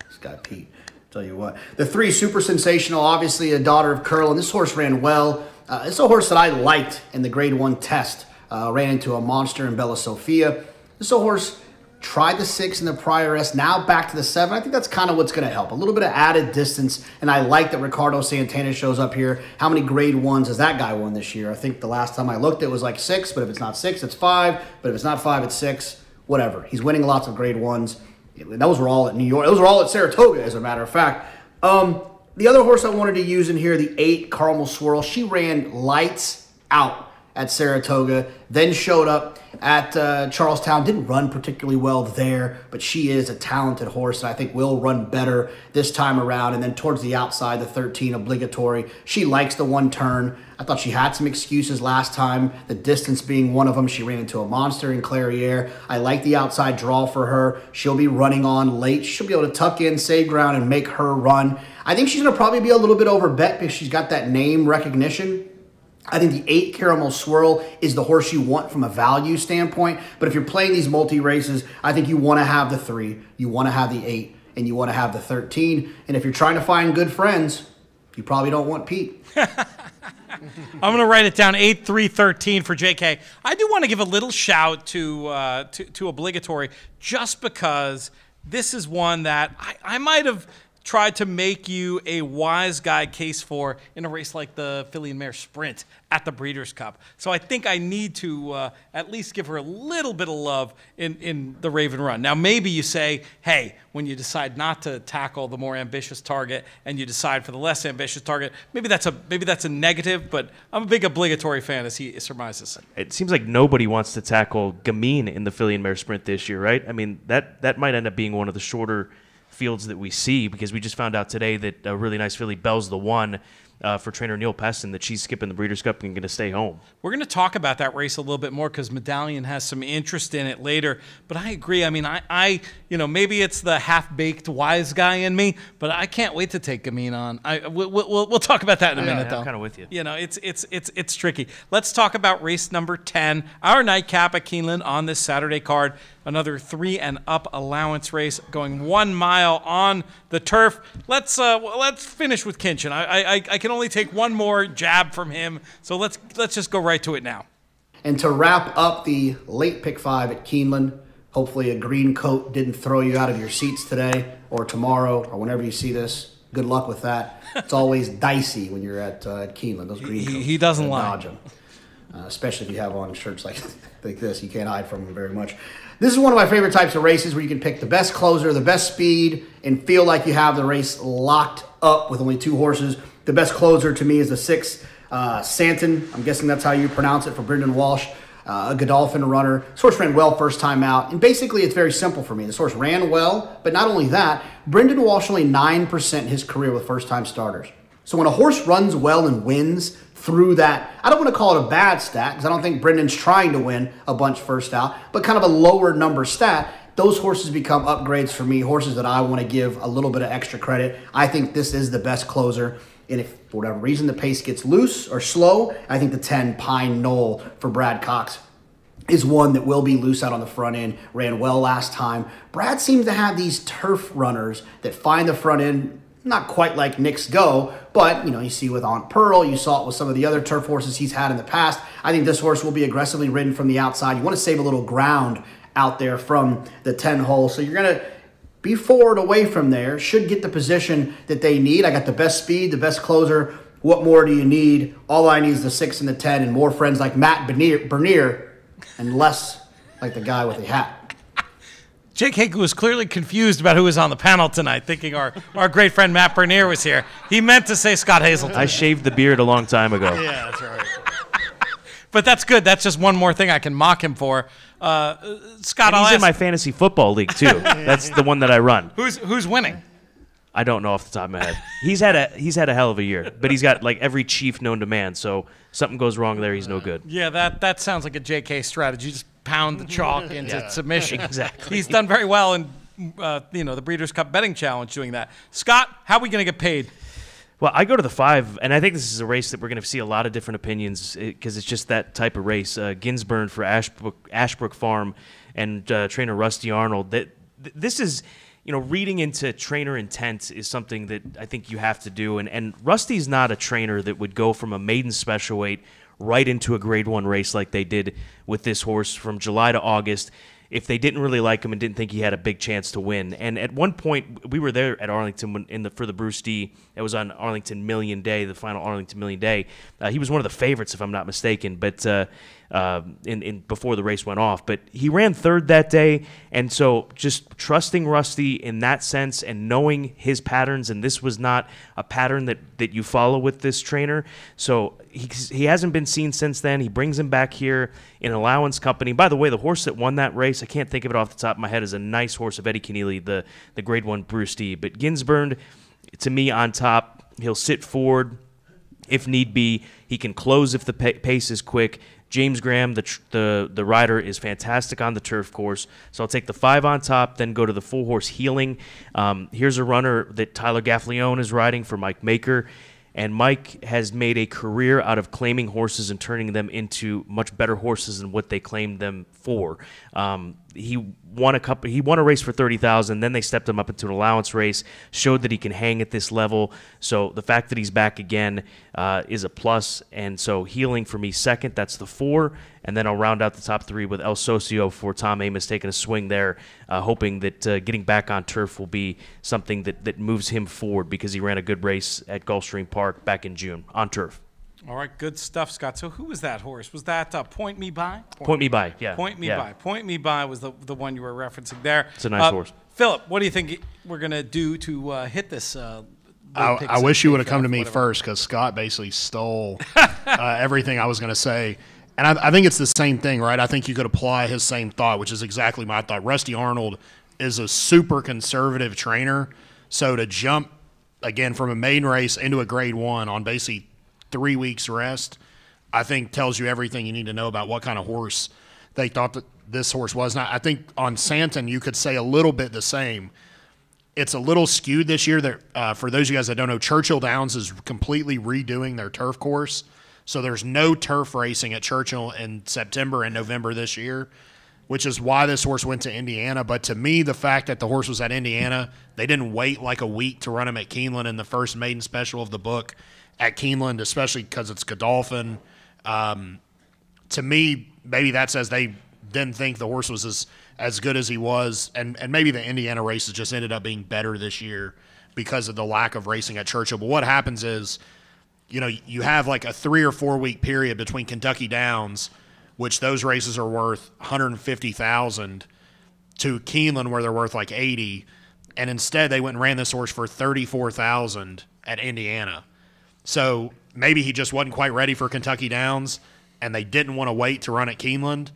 This guy, Pete. Tell you what. The 3 Super Sensational, obviously a daughter of Curl, and this horse ran well. It's a horse that I liked in the Grade 1 test. Ran into a monster in Bella Sofia. This horse tried the 6 in the prior S, now back to the 7. I think that's kind of what's going to help. A little bit of added distance, and I like that Ricardo Santana shows up here. How many Grade 1s has that guy won this year? I think the last time I looked, it was like 6, but if it's not 6, it's 5. But if it's not 5, it's 6. Whatever. He's winning lots of Grade 1s. Those were all at New York. Those were all at Saratoga, as a matter of fact. The other horse I wanted to use in here, the 8, Caramel Swirl, she ran lights out at Saratoga, then showed up at Charlestown. Didn't run particularly well there, but she is a talented horse, and I think will run better this time around. And then towards the outside, the 13, Obligatory. She likes the 1 turn. I thought she had some excuses last time, the distance being one of them. She ran into a monster in Clairiere. I like the outside draw for her. She'll be running on late. She'll be able to tuck in, save ground, and make her run. I think she's going to probably be a little bit over bet because she's got that name recognition. I think the 8 Caramel Swirl is the horse you want from a value standpoint. But if you're playing these multi-races, I think you want to have the 3, you want to have the 8, and you want to have the 13. And if you're trying to find good friends, you probably don't want Pete. I'm going to write it down, 8, 3, 13 for JK. I do want to give a little shout to Obligatory, just because this is one that I might have tried to make you a wise guy case for in a race like the Filly and Mare Sprint at the Breeders' Cup. So I think I need to at least give her a little bit of love in the Raven Run. Now, maybe you say, hey, when you decide not to tackle the more ambitious target and you decide for the less ambitious target, maybe that's a negative, but I'm a big obligatory fan, as he surmises. It seems like nobody wants to tackle Gamine in the Filly and Mare Sprint this year, right? I mean, that might end up being one of the shorter fields that we see, because we just found out today that a really nice filly, Bell's the One, for trainer Neil Peston, that she's skipping the Breeders' Cup and going to stay home. We're going to talk about that race a little bit more because Medallion has some interest in it later. But I agree. I mean, I maybe it's the half-baked wise guy in me, but I can't wait to take Gamine on. We'll talk about that in a minute, though. I'm kind of with you. It's tricky. Let's talk about race number 10, our nightcap at Keeneland on this Saturday card. Another 3 and up allowance race going 1 mile on the turf. Let's finish with Kinchin. I can only take one more jab from him, so let's just go right to it now. And to wrap up the late pick 5 at Keeneland, hopefully a green coat didn't throw you out of your seats today or tomorrow or whenever you see this. Good luck with that. It's always dicey when you're at Keeneland. Those green coats. He doesn't lie. Dodge them. Especially if you have on shirts like this. You can't hide from them very much. This is one of my favorite types of races where you can pick the best closer, the best speed, and feel like you have the race locked up with only 2 horses. The best closer to me is the 6, Santon. I'm guessing that's how you pronounce it, for Brendan Walsh, a Godolphin runner. This horse ran well first time out, and basically it's very simple for me. This horse ran well, but not only that, Brendan Walsh only 9% in his career with first-time starters. So when a horse runs well and wins through that, I don't want to call it a bad stat, because I don't think Brendan's trying to win a bunch first out, but kind of a lower number stat, those horses become upgrades for me, horses that I want to give a little bit of extra credit. I think this is the best closer, and if for whatever reason the pace gets loose or slow, I think the 10 Pine Knoll for Brad Cox is one that will be loose out on the front end. Ran well last time. Brad seems to have these turf runners that find the front end, not quite like Nick's Go, but you see with Aunt Pearl, you saw it with some of the other turf horses he's had in the past. I think this horse will be aggressively ridden from the outside. You want to save a little ground out there from the 10 hole, so you're going to be forward away from there. Should get the position that they need. I got the best speed, the best closer. What more do you need? All I need is the 6 and the 10 and more friends like Matt Bernier and less like the guy with the hat. Jake Hinkle was clearly confused about who was on the panel tonight, thinking our great friend Matt Bernier was here. He meant to say Scott Hazelton. I shaved the beard a long time ago. Yeah, that's right. But that's good. That's just one more thing I can mock him for. Scott, and he's in my fantasy football league, too. That's the one that I run. Who's winning? I don't know off the top of my head. He's had a hell of a year, but he's got like every chief known to man, so something goes wrong there, he's no good. Yeah, that sounds like a JK strategy. Just pound the chalk into submission. Exactly. He's done very well in the Breeders' Cup betting challenge doing that. Scott, how are we going to get paid? Well, I go to the 5, and I think this is a race that we're going to see a lot of different opinions because it's just that type of race. Ginsburn for Ashbrook Farm and trainer Rusty Arnold. This is, reading into trainer intent is something that I think you have to do. And Rusty's not a trainer that would go from a maiden special weight right into a Grade 1 race like they did with this horse from July to August if they didn't really like him and didn't think he had a big chance to win. And at one point, we were there at Arlington for the Bruce D. That was on Arlington Million Day, the final Arlington Million Day. He was one of the favorites, if I'm not mistaken, but before the race went off. But he ran third that day, and so just trusting Rusty in that sense and knowing his patterns, and this was not a pattern that you follow with this trainer. So he hasn't been seen since then. He brings him back here in allowance company. By the way, the horse that won that race, I can't think of it off the top of my head, is a nice horse of Eddie Keneally, the Grade 1 Bruce D. But Ginsburn, to me, on top. He'll sit forward if need be. He can close if the pace is quick. James Graham, the rider, is fantastic on the turf course. So I'll take the 5 on top, then go to the full horse Healing. Here's a runner that Tyler Gaffalione is riding for Mike Maker. And Mike has made a career out of claiming horses and turning them into much better horses than what they claimed them for. he won a race for 30,000. Then they stepped him up into an allowance race, showed that he can hang at this level. So the fact that he's back again is a plus. And so Healing for me second. That's the 4. And then I'll round out the top 3 with El Socio for Tom Amoss taking a swing there, hoping that getting back on turf will be something that moves him forward, because he ran a good race at Gulfstream Park back in June on turf. All right, good stuff, Scott. So who was that horse? Was that Point Me By? Point Me By, yeah. Point Me yeah. By. Point Me By was the one you were referencing there. It's a nice horse. Philip, what do you think we're going to do to hit this? I wish you would have come to me first, because Scott basically stole everything I was going to say. And I think it's the same thing, right? I think you could apply his same thought, which is exactly my thought. Rusty Arnold is a super conservative trainer. So to jump, again, from a maiden race into a grade 1 on basically 3 weeks rest, I think tells you everything you need to know about what kind of horse they thought that this horse was. Now, I think on Santon, you could say a little bit the same. It's a little skewed this year. For those of you guys that don't know, Churchill Downs is completely redoing their turf course. So there's no turf racing at Churchill in September and November this year, which is why this horse went to Indiana. But to me, the fact that the horse was at Indiana, they didn't wait like a week to run him at Keeneland in the first maiden special of the book at Keeneland, especially because it's Godolphin. To me, maybe that says they didn't think the horse was as good as he was, and maybe the Indiana races just ended up being better this year because of the lack of racing at Churchill. But what happens is, you have like a 3 or 4 week period between Kentucky Downs, which those races are worth $150,000, to Keeneland where they're worth like $80,000, and instead they went and ran this horse for $34,000 at Indiana. So maybe he just wasn't quite ready for Kentucky Downs, and they didn't want to wait to run at Keeneland.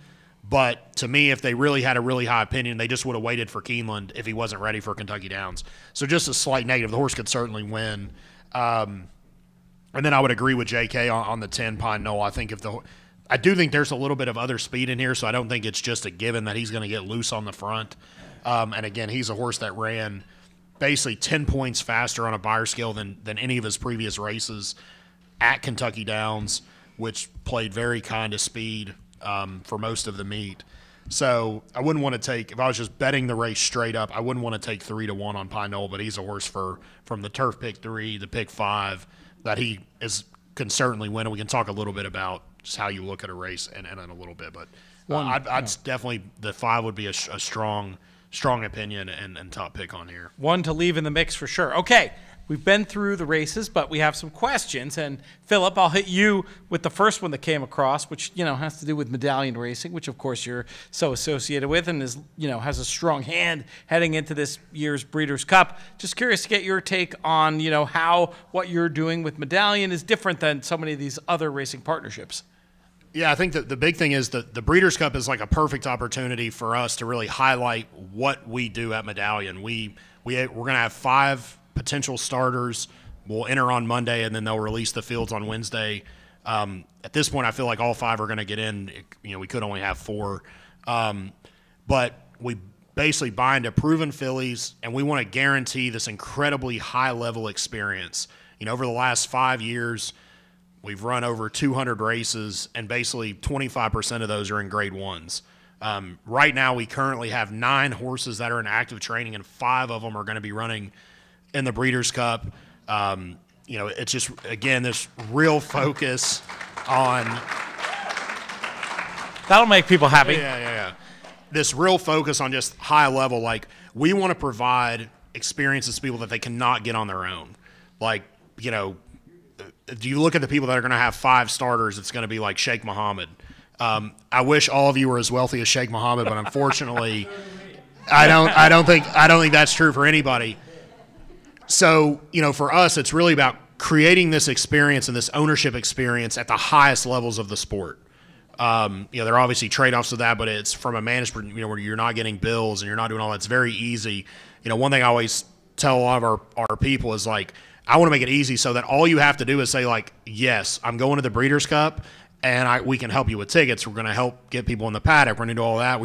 But to me, if they really had a really high opinion, they just would have waited for Keeneland if he wasn't ready for Kentucky Downs. So just a slight negative. The horse could certainly win. And then I would agree with JK on the 10 Pine Knoll. I do think there's a little bit of other speed in here, so I don't think it's just a given that he's going to get loose on the front. And again, he's a horse that ran basically 10 points faster on a Beyer scale than any of his previous races at Kentucky Downs, which played very kind of speed for most of the meet. So I wouldn't want to take, if I was just betting the race straight up, I wouldn't want to take 3-1 on Pine Knoll, but he's a horse from the turf pick 3, the pick 5, that he can certainly win. And we can talk a little bit about just how you look at a race and in a little bit. But I'd definitely, the 5 would be a strong opinion and top pick on here. One to leave in the mix for sure. Okay, we've been through the races, but we have some questions. And Philip, I'll hit you with the first one that came across, which has to do with medallion racing, which of course you're so associated with, and is has a strong hand heading into this year's Breeders' Cup. Just curious to get your take on how what you're doing with medallion is different than so many of these other racing partnerships. Yeah, I think that the big thing is that the Breeders' Cup is like a perfect opportunity for us to really highlight what we do at Medallion. We're going to have 5 potential starters. We'll enter on Monday, and then they'll release the fields on Wednesday. At this point, I feel like all 5 are going to get in. We could only have 4. But we basically bind to proven fillies, and we want to guarantee this incredibly high-level experience. Over the last 5 years, we've run over 200 races, and basically 25% of those are in grade 1s. Right now, we currently have 9 horses that are in active training, and 5 of them are going to be running in the Breeders' Cup. It's just, again, this real focus on... That'll make people happy. Yeah. This real focus on just high level. Like, we want to provide experiences to people that they cannot get on their own. Like, do you look at the people that are going to have 5 starters, it's going to be like Sheikh Mohammed. I wish all of you were as wealthy as Sheikh Mohammed, but unfortunately, I don't think that's true for anybody. So, for us, it's really about creating this experience and this ownership experience at the highest levels of the sport. There are obviously trade-offs to that, but it's from a management, where you're not getting bills and you're not doing all that. It's very easy. One thing I always tell a lot of our people is like, I want to make it easy so that all you have to do is say like, yes, I'm going to the Breeders' Cup, and we can help you with tickets. We're going to help get people in the paddock. We're going to do all that.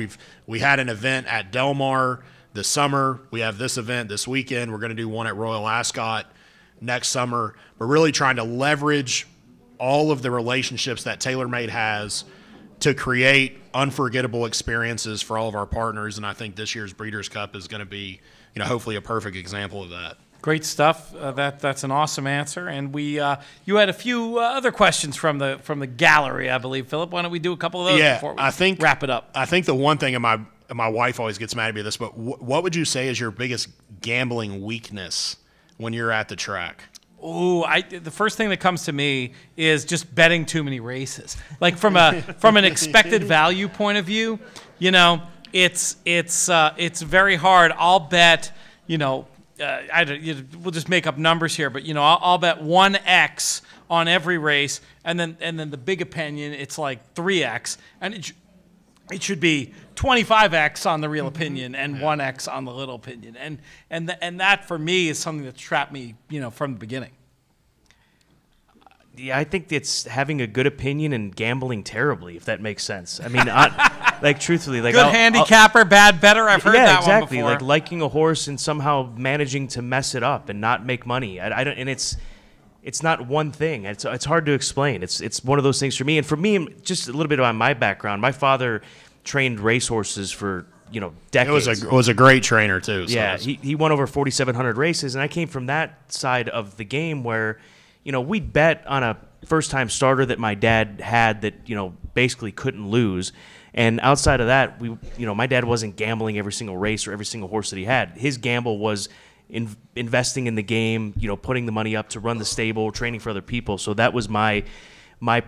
We had an event at Del Mar this summer. We have this event this weekend. We're going to do one at Royal Ascot next summer. We're really trying to leverage all of the relationships that TaylorMade has to create unforgettable experiences for all of our partners. And I think this year's Breeders' Cup is going to be, hopefully a perfect example of that. Great stuff. That's an awesome answer. And we you had a few other questions from the gallery, I believe, Philip. Why don't we do a couple of those before we wrap it up? I think the one thing, and my wife always gets mad at me at this, but what would you say is your biggest gambling weakness when you're at the track? Oh, the first thing that comes to me is just betting too many races. Like from an expected value point of view, it's very hard. I'll bet, we'll just make up numbers here, but I'll bet 1x on every race, and then the big opinion, it's like 3x, and it should be 25x on the real opinion and 1x on the little opinion, and that for me is something that's trapped me, from the beginning. Yeah, I think it's having a good opinion and gambling terribly, if that makes sense. I mean, truthfully, like good handicapper, bad bettor. I've heard that exactly. one before. Like liking a horse and somehow managing to mess it up and not make money. I don't, and it's not one thing. It's hard to explain. It's one of those things for me. And for me, just a little bit about my background. My father trained racehorses for decades. It was a great trainer too. So yeah, he won over 4,700 races, and I came from that side of the game where we'd bet on a first-time starter that my dad had that basically couldn't lose. And outside of that, my dad wasn't gambling every single race or every single horse that he had. His gamble was investing in the game, putting the money up to run the stable, training for other people. So that was my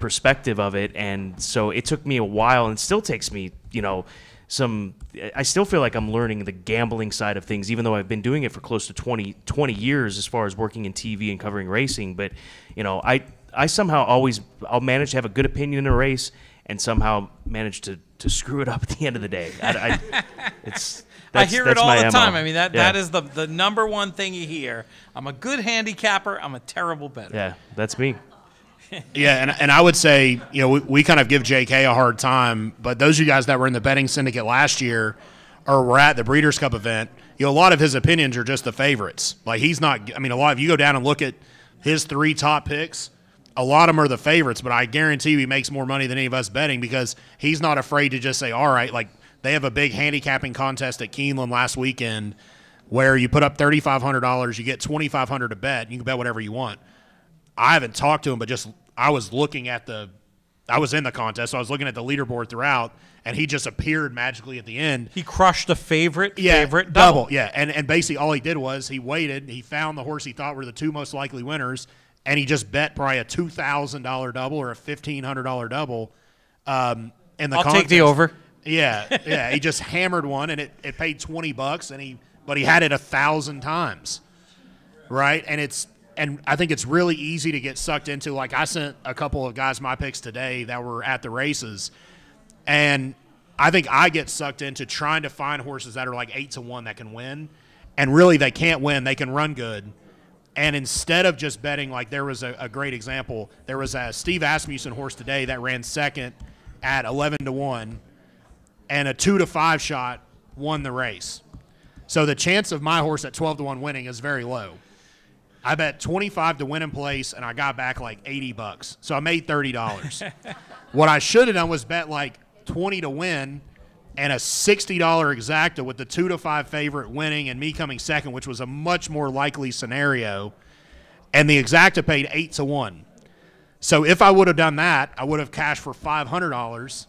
perspective of it. And so it took me a while, and still takes me, I still feel like I'm learning the gambling side of things, even though I've been doing it for close to 20 years as far as working in TV and covering racing. But, I somehow I'll manage to have a good opinion in a race and somehow manage to screw it up at the end of the day. I hear it all the time. I mean, that is the number one thing you hear. I'm a good handicapper. I'm a terrible bettor. Yeah, that's me. Yeah, and I would say, we kind of give JK a hard time, but those of you guys that were in the betting syndicate last year or were at the Breeders' Cup event, a lot of his opinions are just the favorites. Like he's not – a lot of you go down and look at his 3 top picks, a lot of them are the favorites, but I guarantee you he makes more money than any of us betting because he's not afraid to just say, all right, like they have a big handicapping contest at Keeneland last weekend where you put up $3,500, you get $2,500 to bet, and you can bet whatever you want. I haven't talked to him, but I was in the contest, so I was looking at the leaderboard throughout, and he just appeared magically at the end. He crushed the favorite double. Yeah, and basically all he did was he waited, he found the horse he thought were the 2 most likely winners, and he just bet probably a $2,000 double or a $1,500 double in the contest. I'll take the over. Yeah, he just hammered one, and it paid $20, but he had it 1,000 times, right? And I think it's really easy to get sucked into. Like I sent a couple of guys my picks today that were at the races, and I think I get sucked into trying to find horses that are like 8-1 that can win, and really they can't win. They can run good. And instead of just betting, like there was a great example. There was a Steve Asmussen horse today that ran second at 11-1, and a 2-5 shot won the race. So the chance of my horse at 12-1 winning is very low. I bet 25 to win in place, and I got back like $80. So I made $30. What I should have done was bet like 20 to win and a $60 exacta with the 2-5 favorite winning and me coming second, which was a much more likely scenario. And the exacta paid 8-1. So if I would have done that, I would have cashed for $500.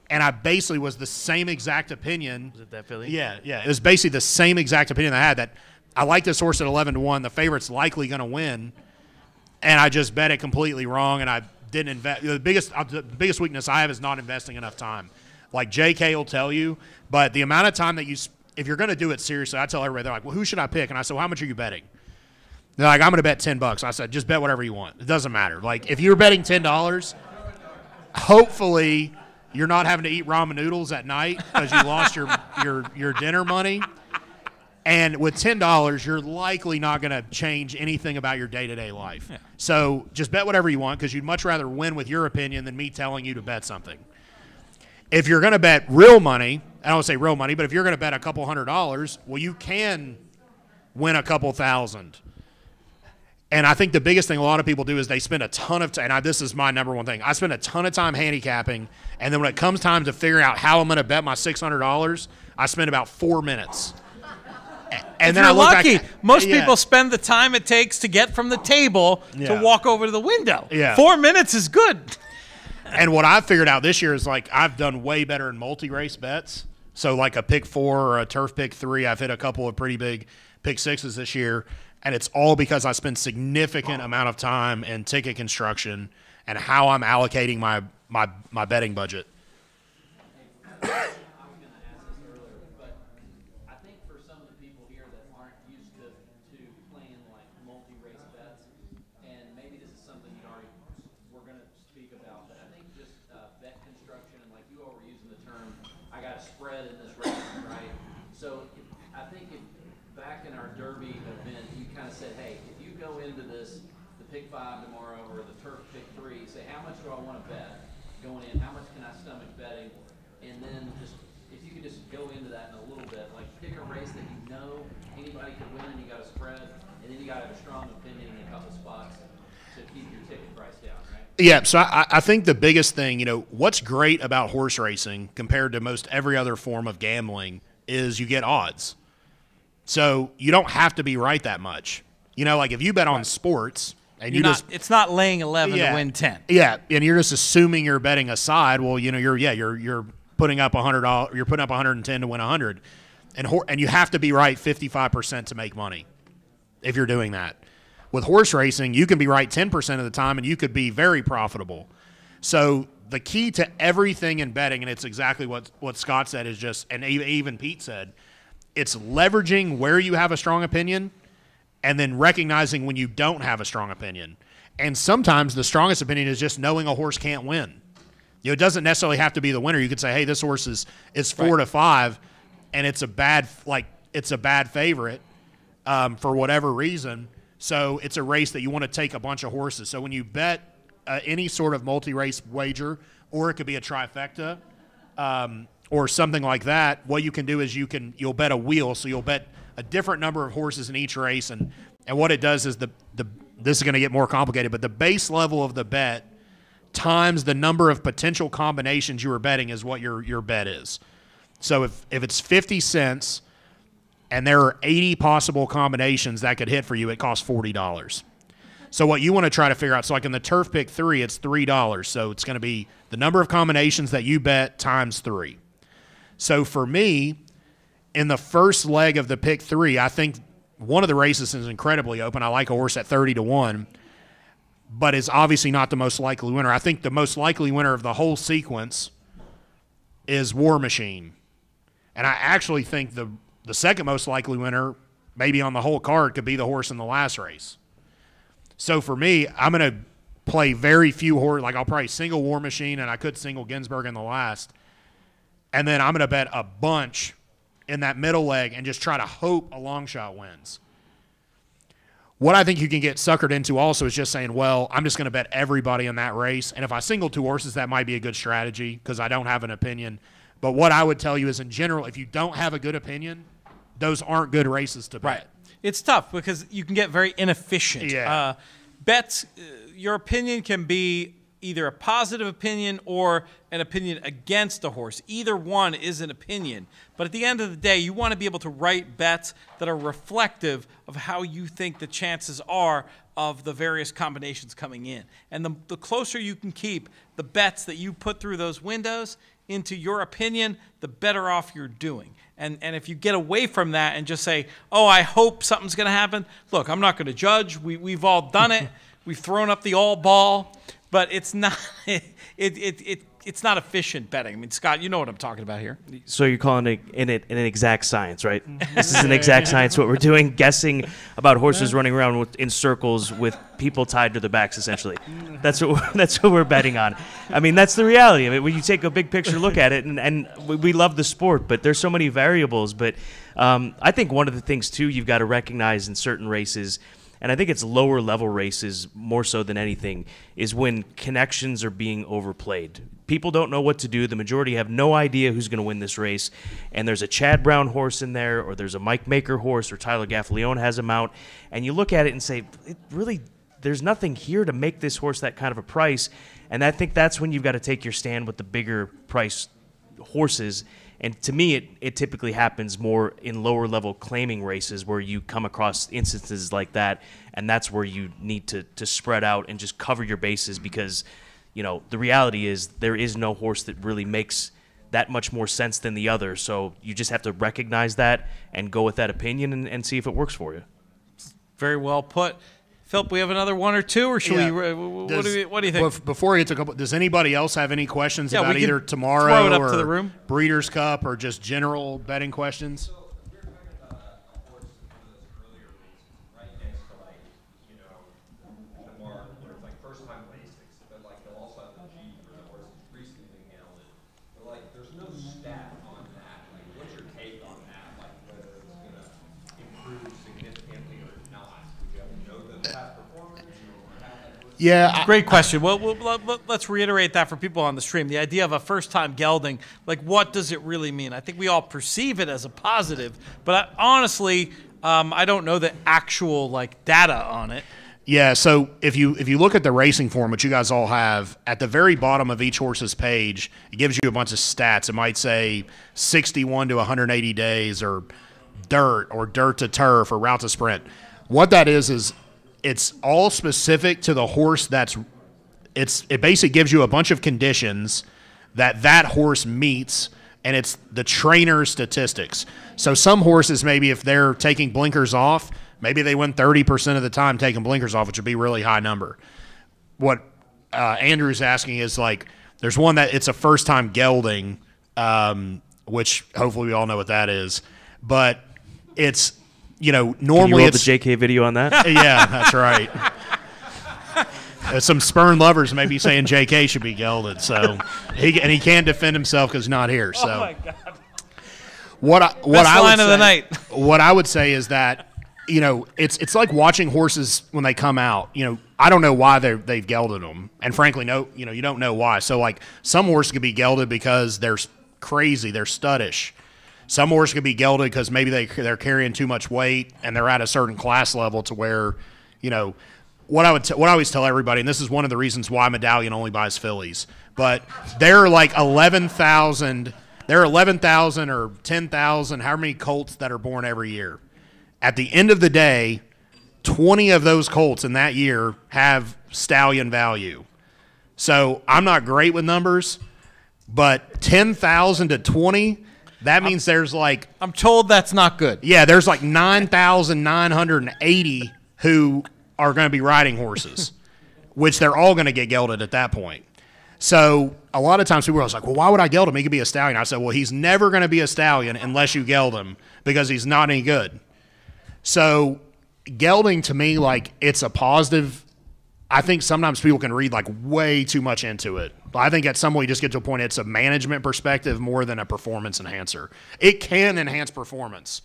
And I basically was the same exact opinion. Was it that Philly? Yeah. It was basically the same exact opinion I had, that I like this horse at 11-1. The favorite's likely going to win. And I just bet it completely wrong, and I didn't invest. The biggest weakness I have is not investing enough time. Like JK will tell you, but the amount of time that if you're going to do it seriously, I tell everybody, they're like, well, who should I pick? And I said, well, how much are you betting? They're like, I'm going to bet $10. I said, just bet whatever you want. It doesn't matter. Like, if you're betting $10, hopefully you're not having to eat ramen noodles at night because you lost your dinner money. And with $10, you're likely not going to change anything about your day-to-day life. Yeah. So just bet whatever you want, because you'd much rather win with your opinion than me telling you to bet something. If you're going to bet real money, I don't want to say real money, but if you're going to bet a couple $100, well, you can win a couple thousand. And I think the biggest thing a lot of people do is they spend a ton of time, and this is my number one thing. I spend a ton of time handicapping, and then when it comes time to figure out how I'm going to bet my $600, I spend about 4 minutes. And if then you're I look lucky, back, most yeah. people spend the time it takes to get from the table to Yeah. walk over to the window. Yeah. 4 minutes is good. And what I've figured out this year is, like, I've done way better in multi-race bets. So, like a pick 4 or a turf pick 3, I've hit a couple of pretty big pick 6s this year. And it's all because I spend significant amount of time in ticket construction and how I'm allocating my betting budget. I was going to ask this earlier, but I think for some of the people here that aren't used to playing like multi-race bets, and maybe this is something we're going to speak about, but I think just bet construction, and like you all were using the term, I got a spread in this race, right? So I think back in our Derby event, you kind of said, hey, if you go into this, the pick 5 tomorrow or the turf pick 3, say how much do I want to bet going in? How much can I stomach betting? And then just if you could just go into that in a little bit, like pick a race that you know anybody could win and you got a spread, and then you got to have a strong opinion in a couple spots to keep your ticket price down, right? Yeah, so I think the biggest thing, what's great about horse racing compared to most every other form of gambling is you get odds. So you don't have to be right that much. Like if you bet on sports and It's not laying 11 to win 10. Yeah, and you're just assuming you're betting a side. Well, you're putting up $100. You're putting up 110 to win 100, and you have to be right 55% to make money. If you're doing that, with horse racing, you can be right 10% of the time, and you could be very profitable. So the key to everything in betting, and it's exactly what Scott said, is just, and even Pete said, it's leveraging where you have a strong opinion, and then recognizing when you don't have a strong opinion. And sometimes the strongest opinion is just knowing a horse can't win. It doesn't necessarily have to be the winner. You could say, hey, this horse is 4 to 5, and it's a bad favorite for whatever reason. So it's a race that you want to take a bunch of horses. So when you bet any sort of multi-race wager, or it could be a trifecta, or something like that, what you can do is you'll bet a wheel. So you'll bet a different number of horses in each race, and what it does is this is going to get more complicated, but the base level of the bet times the number of potential combinations you are betting is what your bet is. So if it's 50 cents and there are 80 possible combinations that could hit for you, it costs $40. So what you want to try to figure out, so like in the turf pick 3, it's $3. So it's going to be the number of combinations that you bet times 3. So for me, in the first leg of the pick 3, I think one of the races is incredibly open. I like a horse at 30 to 1, but is obviously not the most likely winner. I think the most likely winner of the whole sequence is War Machine. And I actually think the second most likely winner, maybe on the whole card, could be the horse in the last race. So for me, I'm going to play very few horses. Like I'll probably single War Machine, and I could single Ginsburg in the last. And then I'm going to bet a bunch in that middle leg and just try to hope a long shot wins. What I think you can get suckered into also is just saying, well, I'm just going to bet everybody in that race. And if I single 2 horses, that might be a good strategy because I don't have an opinion. But what I would tell you is, in general, if you don't have a good opinion, those aren't good races to bet. Right. It's tough because you can get very inefficient. Yeah. Bets, your opinion can be either a positive opinion or an opinion against a horse. Either one is an opinion. But at the end of the day, you want to be able to write bets that are reflective of how you think the chances are of the various combinations coming in. And the closer you can keep the bets that you put through those windows into your opinion, the better off you're doing. And if you get away from that and just say, oh, I hope something's going to happen, look, I'm not going to judge. We've all done it. We've thrown up the all ball. But it's not it's not efficient betting. I mean, Scott, you know what I'm talking about here. So you're calling it an exact science, right? This is an exact science. What we're doing, guessing about horses running around in circles with people tied to their backs, essentially. That's what we're betting on. I mean, that's the reality. I mean, when you take a big picture look at it, and we love the sport, but there's so many variables. But I think one of the things too you've got to recognize in certain races and I think it's lower level races more so than anything, is when connections are being overplayed. People don't know what to do. The majority have no idea who's going to win this race, and there's a Chad Brown horse in there, or there's a Mike Maker horse, or Tyler Gaffalione has him out, and you look at it and say, it really, there's nothing here to make this horse that kind of a price, and I think that's when you've got to take your stand with the bigger price horses. And to me, it typically happens more in lower level claiming races where you come across instances like that, and that's where you need to spread out and just cover your bases, because, you know, the reality is there is no horse that really makes that much more sense than the other. So you just have to recognize that and go with that opinion and see if it works for you. Very well put. Philip, we have another one or two, or should Yeah. what do you think? Before we get to a couple, does anybody else have any questions Yeah, about we can either tomorrow throw it up or to the room. Breeders' Cup or just general betting questions? Yeah, Great question. Well, let's reiterate that for people on the stream. The idea of a first-time gelding, like, what does it really mean? I think we all perceive it as a positive, but honestly, I don't know the actual data on it. Yeah, so if you look at the racing form, which you guys all have, at the very bottom of each horse's page, it gives you a bunch of stats. It might say 61 to 180 days, or dirt to turf, or route to sprint. What that is it's all specific to the horse. It basically gives you a bunch of conditions that horse meets, and it's the trainer's statistics. So some horses, maybe if they're taking blinkers off, maybe they win 30% of the time taking blinkers off, which would be a really high number. What Andrew's asking is, there's one that it's a first-time gelding, which hopefully we all know what that is. But it's, normally Can you roll it's the JK video on that? Yeah, that's right. Some Spurn lovers may be saying JK should be gelded, so he can't defend himself because he's not here. So, Oh my God! what Best I line would of the say, night. What I would say is that it's like watching horses when they come out. I don't know why they've gelded them, and frankly, you don't know why. So some horses could be gelded because they're crazy, they're studdish. Some horses could be gelded because maybe they're carrying too much weight and they're at a certain class level to where, what I always tell everybody, and this is one of the reasons why Medallion only buys fillies, but there are 11,000 or 10,000, however many colts that are born every year. At the end of the day, 20 of those colts in that year have stallion value. So I'm not great with numbers, but 10,000 to 20, that means there's I'm told that's not good. yeah, there's 9,980 who are going to be riding horses, which they're all going to get gelded at that point. So a lot of times people are like, well, why would I geld him? He could be a stallion. I said, well, he's never going to be a stallion unless you geld him because he's not any good. So gelding to me, it's a positive. I think sometimes people can read way too much into it. But I think at some point you just get to a point it's a management perspective more than a performance enhancer. It can enhance performance.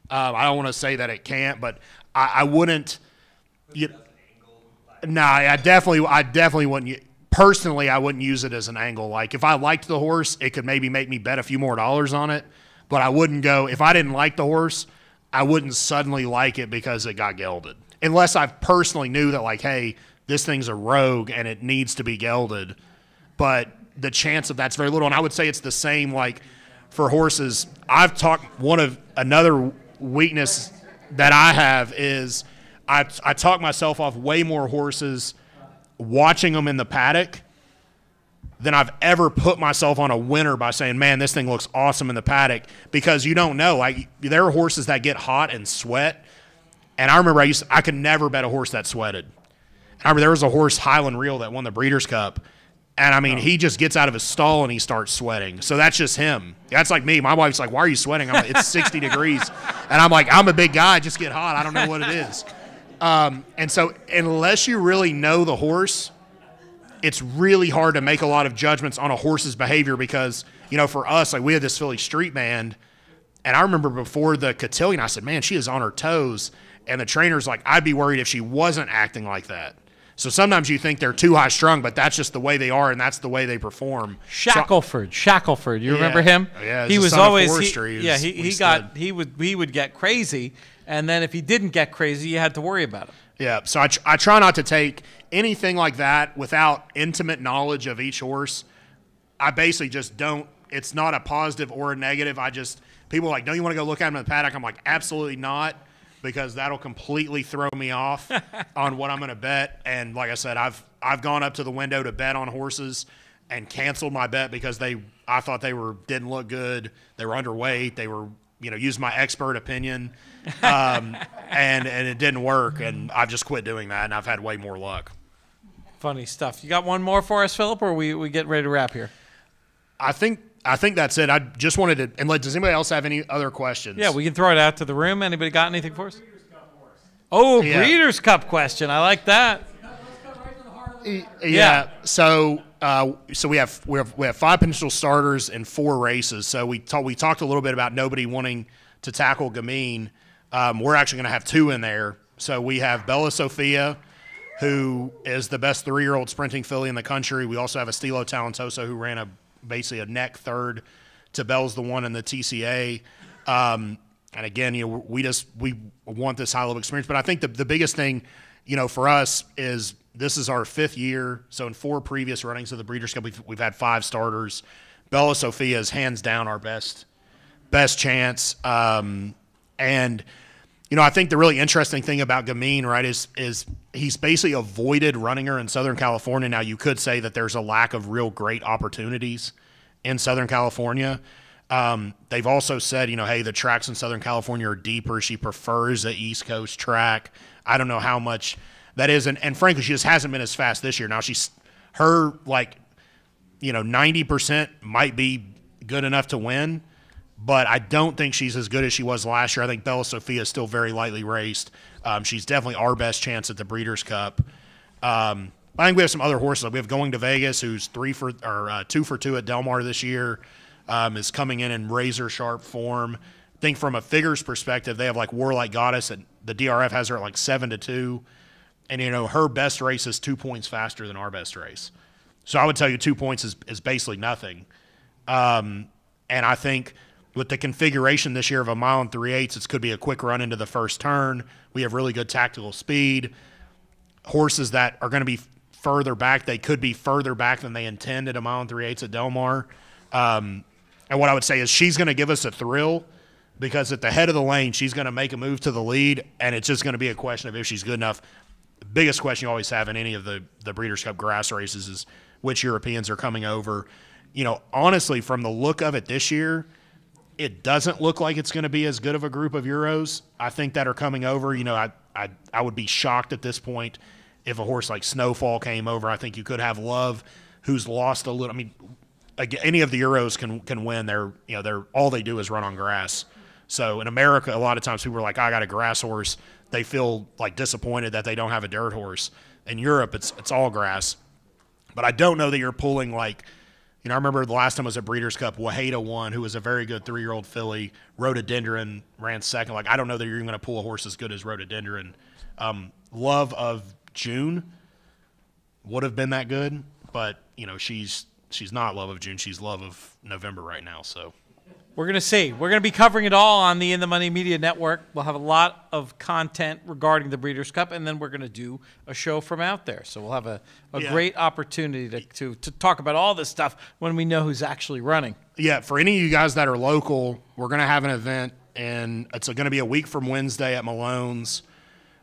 I don't want to say that it can't, but I wouldn't. I definitely wouldn't. Personally, I wouldn't use it as an angle. If I liked the horse, it could maybe make me bet a few more dollars on it. But I wouldn't go, if I didn't like the horse, I wouldn't suddenly like it because it got gelded. Unless I personally knew that, hey, this thing's a rogue and it needs to be gelded. But the chance of that's very little. And I would say it's the same, for horses. Another weakness that I have is I talk myself off way more horses watching them in the paddock than I've ever put myself on a winner by saying, man, this thing looks awesome in the paddock, because you don't know. There are horses that get hot and sweat. And I remember I could never bet a horse that sweated. I remember there was a horse, Highland Reel, that won the Breeders' Cup. And, he just gets out of his stall and he starts sweating. So that's just him. That's like me. My wife's like, why are you sweating? I'm like, it's 60 degrees. And I'm like, I'm a big guy. I just get hot. I don't know what it is. And so unless you really know the horse, it's really hard to make a lot of judgments on a horse's behavior because, for us, we had this filly Street Band. And I remember before the cotillion, I said, man, she is on her toes. And the trainer's like, I'd be worried if she wasn't acting like that. So sometimes you think they're too high strung, but that's just the way they are, and that's the way they perform. Shackelford. You remember him? Yeah, he was son of always Forrester. he would get crazy, and then if he didn't get crazy, you had to worry about him. Yeah, so I try not to take anything like that without intimate knowledge of each horse. I basically just don't. It's not a positive or a negative. People are like, don't you want to go look at him in the paddock? I'm like, absolutely not, because that'll completely throw me off on what I'm going to bet. And like I said, I've gone up to the window to bet on horses and canceled my bet because I thought they didn't look good. They were underweight. They were, use my expert opinion, and it didn't work. And I've just quit doing that, and I've had way more luck. Funny stuff. You got one more for us, Philip, or we get ready to wrap here? I think that's it. I just wanted to – does anybody else have any other questions? Yeah, we can throw it out to the room. Anybody got anything for us? Oh, yeah. Breeders' Cup question. I like that. Yeah. So we have 5 potential starters and 4 races. So we talked a little bit about nobody wanting to tackle Gamine. We're actually going to have 2 in there. So we have Bella Sophia, who is the best 3-year-old sprinting filly in the country. We also have Estilo Talentoso, who ran basically a neck third to Bell's the one in the TCA. And again, we want this high level experience. But I think the biggest thing, for us is this is our 5th year. So in 4 previous runnings of the Breeders' Cup, we've had 5 starters. Bella Sophia is hands down our best chance. And I think the really interesting thing about Gamine, right, is he's basically avoided running her in Southern California. Now, you could say that there's a lack of real great opportunities in Southern California. They've also said, hey, the tracks in Southern California are deeper. She prefers the East Coast track. I don't know how much that is. And frankly, she just hasn't been as fast this year. Now, 90% might be good enough to win. But I don't think she's as good as she was last year. I think Bella Sophia is still very lightly raced. She's definitely our best chance at the Breeders' Cup. I think we have some other horses. We have Going to Vegas, who's 2 for 2 at Del Mar this year, is coming in razor sharp form. I think from a figures perspective, they have like Warlike Goddess, and the DRF has her at like 7-2, and her best race is 2 points faster than our best race. So I would tell you 2 points is basically nothing. And I think with the configuration this year of a 1 3/8, it could be a quick run into the first turn. We have really good tactical speed. Horses that are going to be further back, they could be further back than they intend at a 1 3/8 at Del Mar. And what I would say is she's going to give us a thrill because at the head of the lane, she's going to make a move to the lead, and it's just going to be a question of if she's good enough. The biggest question you always have in any of the Breeders' Cup grass races is which Europeans are coming over. Honestly, from the look of it this year, it doesn't look like it's going to be as good of a group of Euros, I think, that are coming over. I would be shocked at this point if a horse like Snowfall came over. I think you could have Love, who's lost a little. I mean, any of the Euros can win. They're all they do is run on grass. So in America, a lot of times people are like, I got a grass horse. They feel like disappointed that they don't have a dirt horse. In Europe, it's all grass. But I don't know that you're pulling like. I remember the last time I was at Breeders' Cup, Waheda won, who was a very good 3-year-old filly. Rhododendron ran second. Like, I don't know that you're even going to pull a horse as good as Rhododendron. Love of June would have been that good, but, she's not Love of June. She's Love of November right now, so. We're going to see. We're going to be covering it all on the In the Money Media Network. We'll have a lot of content regarding the Breeders' Cup, and then we're going to do a show from out there. So we'll have a great opportunity to talk about all this stuff when we know who's actually running. Yeah, for any of you guys that are local, we're going to have an event, and it's going to be a week from Wednesday at Malone's.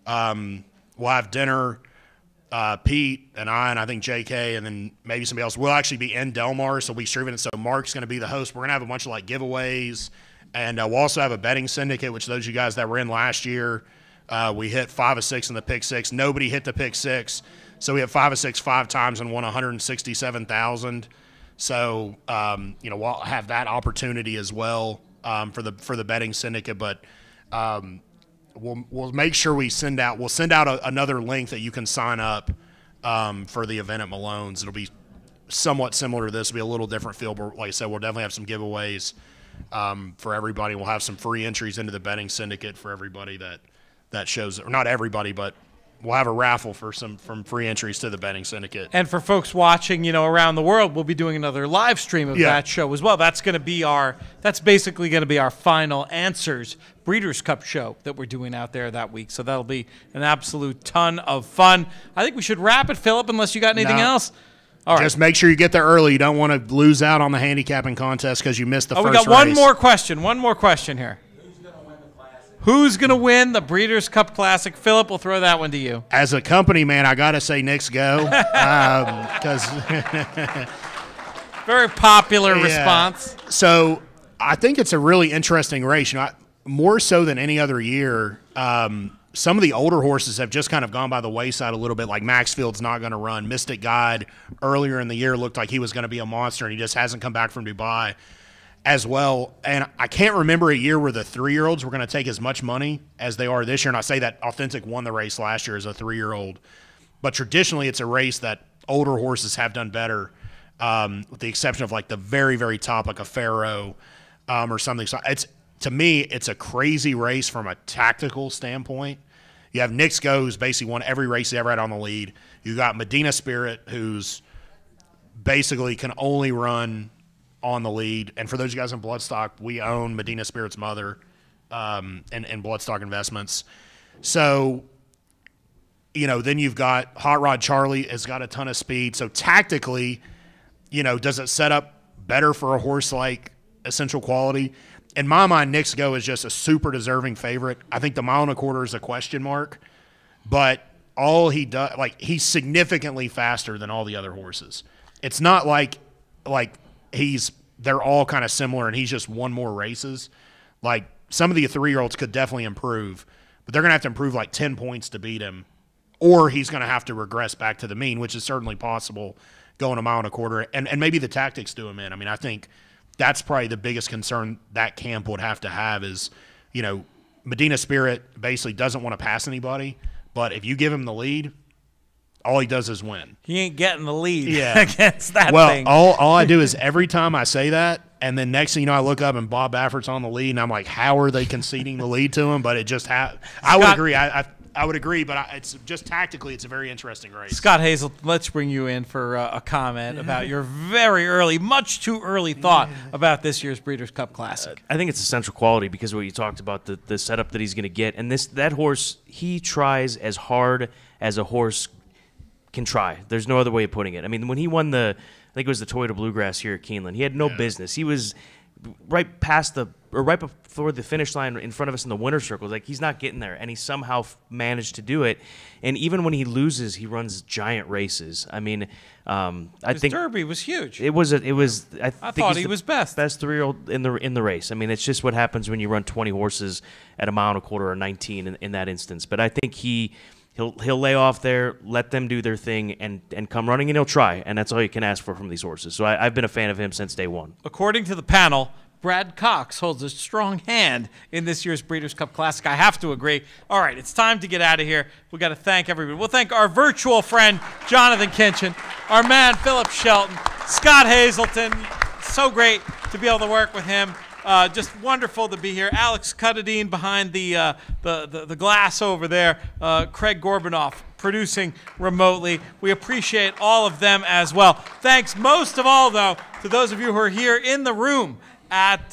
We'll have dinner. Pete and I think JK and then maybe somebody else will actually be in Del Mar, so we'll be streaming it. So Mark's going to be the host. We're going to have a bunch of like giveaways, and we'll also have a betting syndicate, which those of you guys that were in last year, we hit 5 of 6 in the pick 6. Nobody hit the pick 6, so we had 5 of 6 5 times and won $167,000. So we'll have that opportunity as well for the betting syndicate, but. We'll make sure we'll send out another link that you can sign up for the event at Malone's. It'll be somewhat similar to this. It'll be a little different feel, but like I said, we'll definitely have some giveaways for everybody. We'll have some free entries into the betting syndicate for everybody that shows, or not everybody, but we'll have a raffle for some free entries to the betting syndicate. And for folks watching, around the world, we'll be doing another live stream of that show as well. That's basically going to be our final answers Breeders' Cup show that we're doing out there that week. So that'll be an absolute ton of fun. I think we should wrap it, Philip, unless you got anything else. All right. Just make sure you get there early. You don't want to lose out on the handicapping contest because you missed the first race. We got one more question. One more question here. Who's going to win the Breeders' Cup Classic? Philip, we'll throw that one to you. As a company man, I got to say Knicks go. Because very popular response. So I think it's a really interesting race. More so than any other year, some of the older horses have just kind of gone by the wayside a little bit, like Maxfield's not going to run. Mystic Guide earlier in the year looked like he was going to be a monster, and he just hasn't come back from Dubai as well. And I can't remember a year where the 3-year-olds were going to take as much money as they are this year. And I say that Authentic won the race last year as a 3-year-old. But traditionally, it's a race that older horses have done better, with the exception of like the very, very top, like a Pharaoh or something. So to me, it's a crazy race from a tactical standpoint. You have Knicks Go, who's basically won every race he ever had on the lead. You got Medina Spirit, who's basically can only run on the lead. And for those of you guys in Bloodstock, we own Medina Spirit's mother in Bloodstock Investments. So, then you've got Hot Rod Charlie has got a ton of speed. So tactically, does it set up better for a horse like Essential Quality? In my mind, Knicks Go is just a super deserving favorite. I think the 1.25 miles is a question mark, but all he does, he's significantly faster than all the other horses. It's not like they're all kind of similar and he's just won more races. Like some of the 3-year-olds could definitely improve, but they're going to have to improve like 10 points to beat him, or he's going to have to regress back to the mean, which is certainly possible going 1.25 miles. And maybe the tactics do him in. I mean, I think that's probably the biggest concern that camp would have to have is, Medina Spirit basically doesn't want to pass anybody, but if you give him the lead, all he does is win. He ain't getting the lead against that thing. Well, all I do is every time I say that, and then next thing you know, I look up and Bob Baffert's on the lead, and I'm like, how are they conceding the lead to him? But it just I would agree. I would agree, but it's just tactically, it's a very interesting race. Scott Hazel, let's bring you in for a comment about your very early, much too early thought about this year's Breeders' Cup Classic. I think it's Essential Quality because of what you talked about, the setup that he's going to get. And that horse, he tries as hard as a horse can try. There's no other way of putting it. I mean, when he won I think it was the Toyota Bluegrass here at Keeneland, he had no business. He was right before the finish line in front of us in the winner's circle. Like, he's not getting there, and he somehow managed to do it. And even when he loses, he runs giant races. I mean, I think Derby was huge. I thought he was best 3-year-old in the race. I mean, it's just what happens when you run 20 horses at 1.25 miles or 19 in that instance. But I think he'll lay off there, let them do their thing, and come running, and he'll try. And that's all you can ask for from these horses. So I've been a fan of him since day one. According to the panel, Brad Cox holds a strong hand in this year's Breeders' Cup Classic. I have to agree. All right, it's time to get out of here. We've got to thank everybody. We'll thank our virtual friend, Jonathan Kinchin, our man, Philip Shelton, Scott Hazelton. So great to be able to work with him. Just wonderful to be here. Alex Cuttadine behind the glass over there. Craig Gorbanoff producing remotely. We appreciate all of them as well. Thanks most of all, though, to those of you who are here in the room at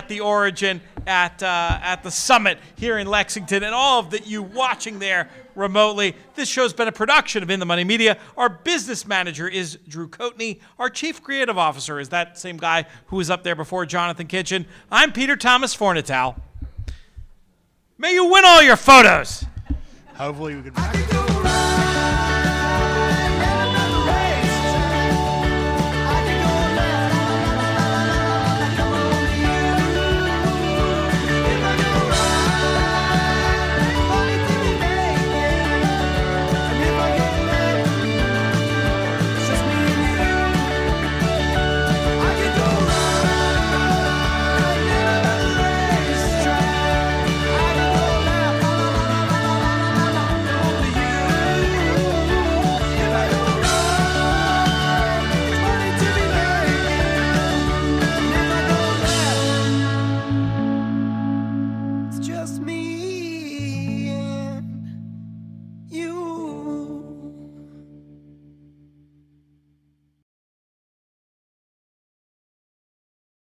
the Origin, at the Summit here in Lexington, and all of you watching there remotely. This show's been a production of In the Money Media. Our business manager is Drew Coatney. Our chief creative officer is that same guy who was up there before, Jonathan Kinchin. I'm Peter Thomas Fornatow. May you win all your photos. Hopefully we can. see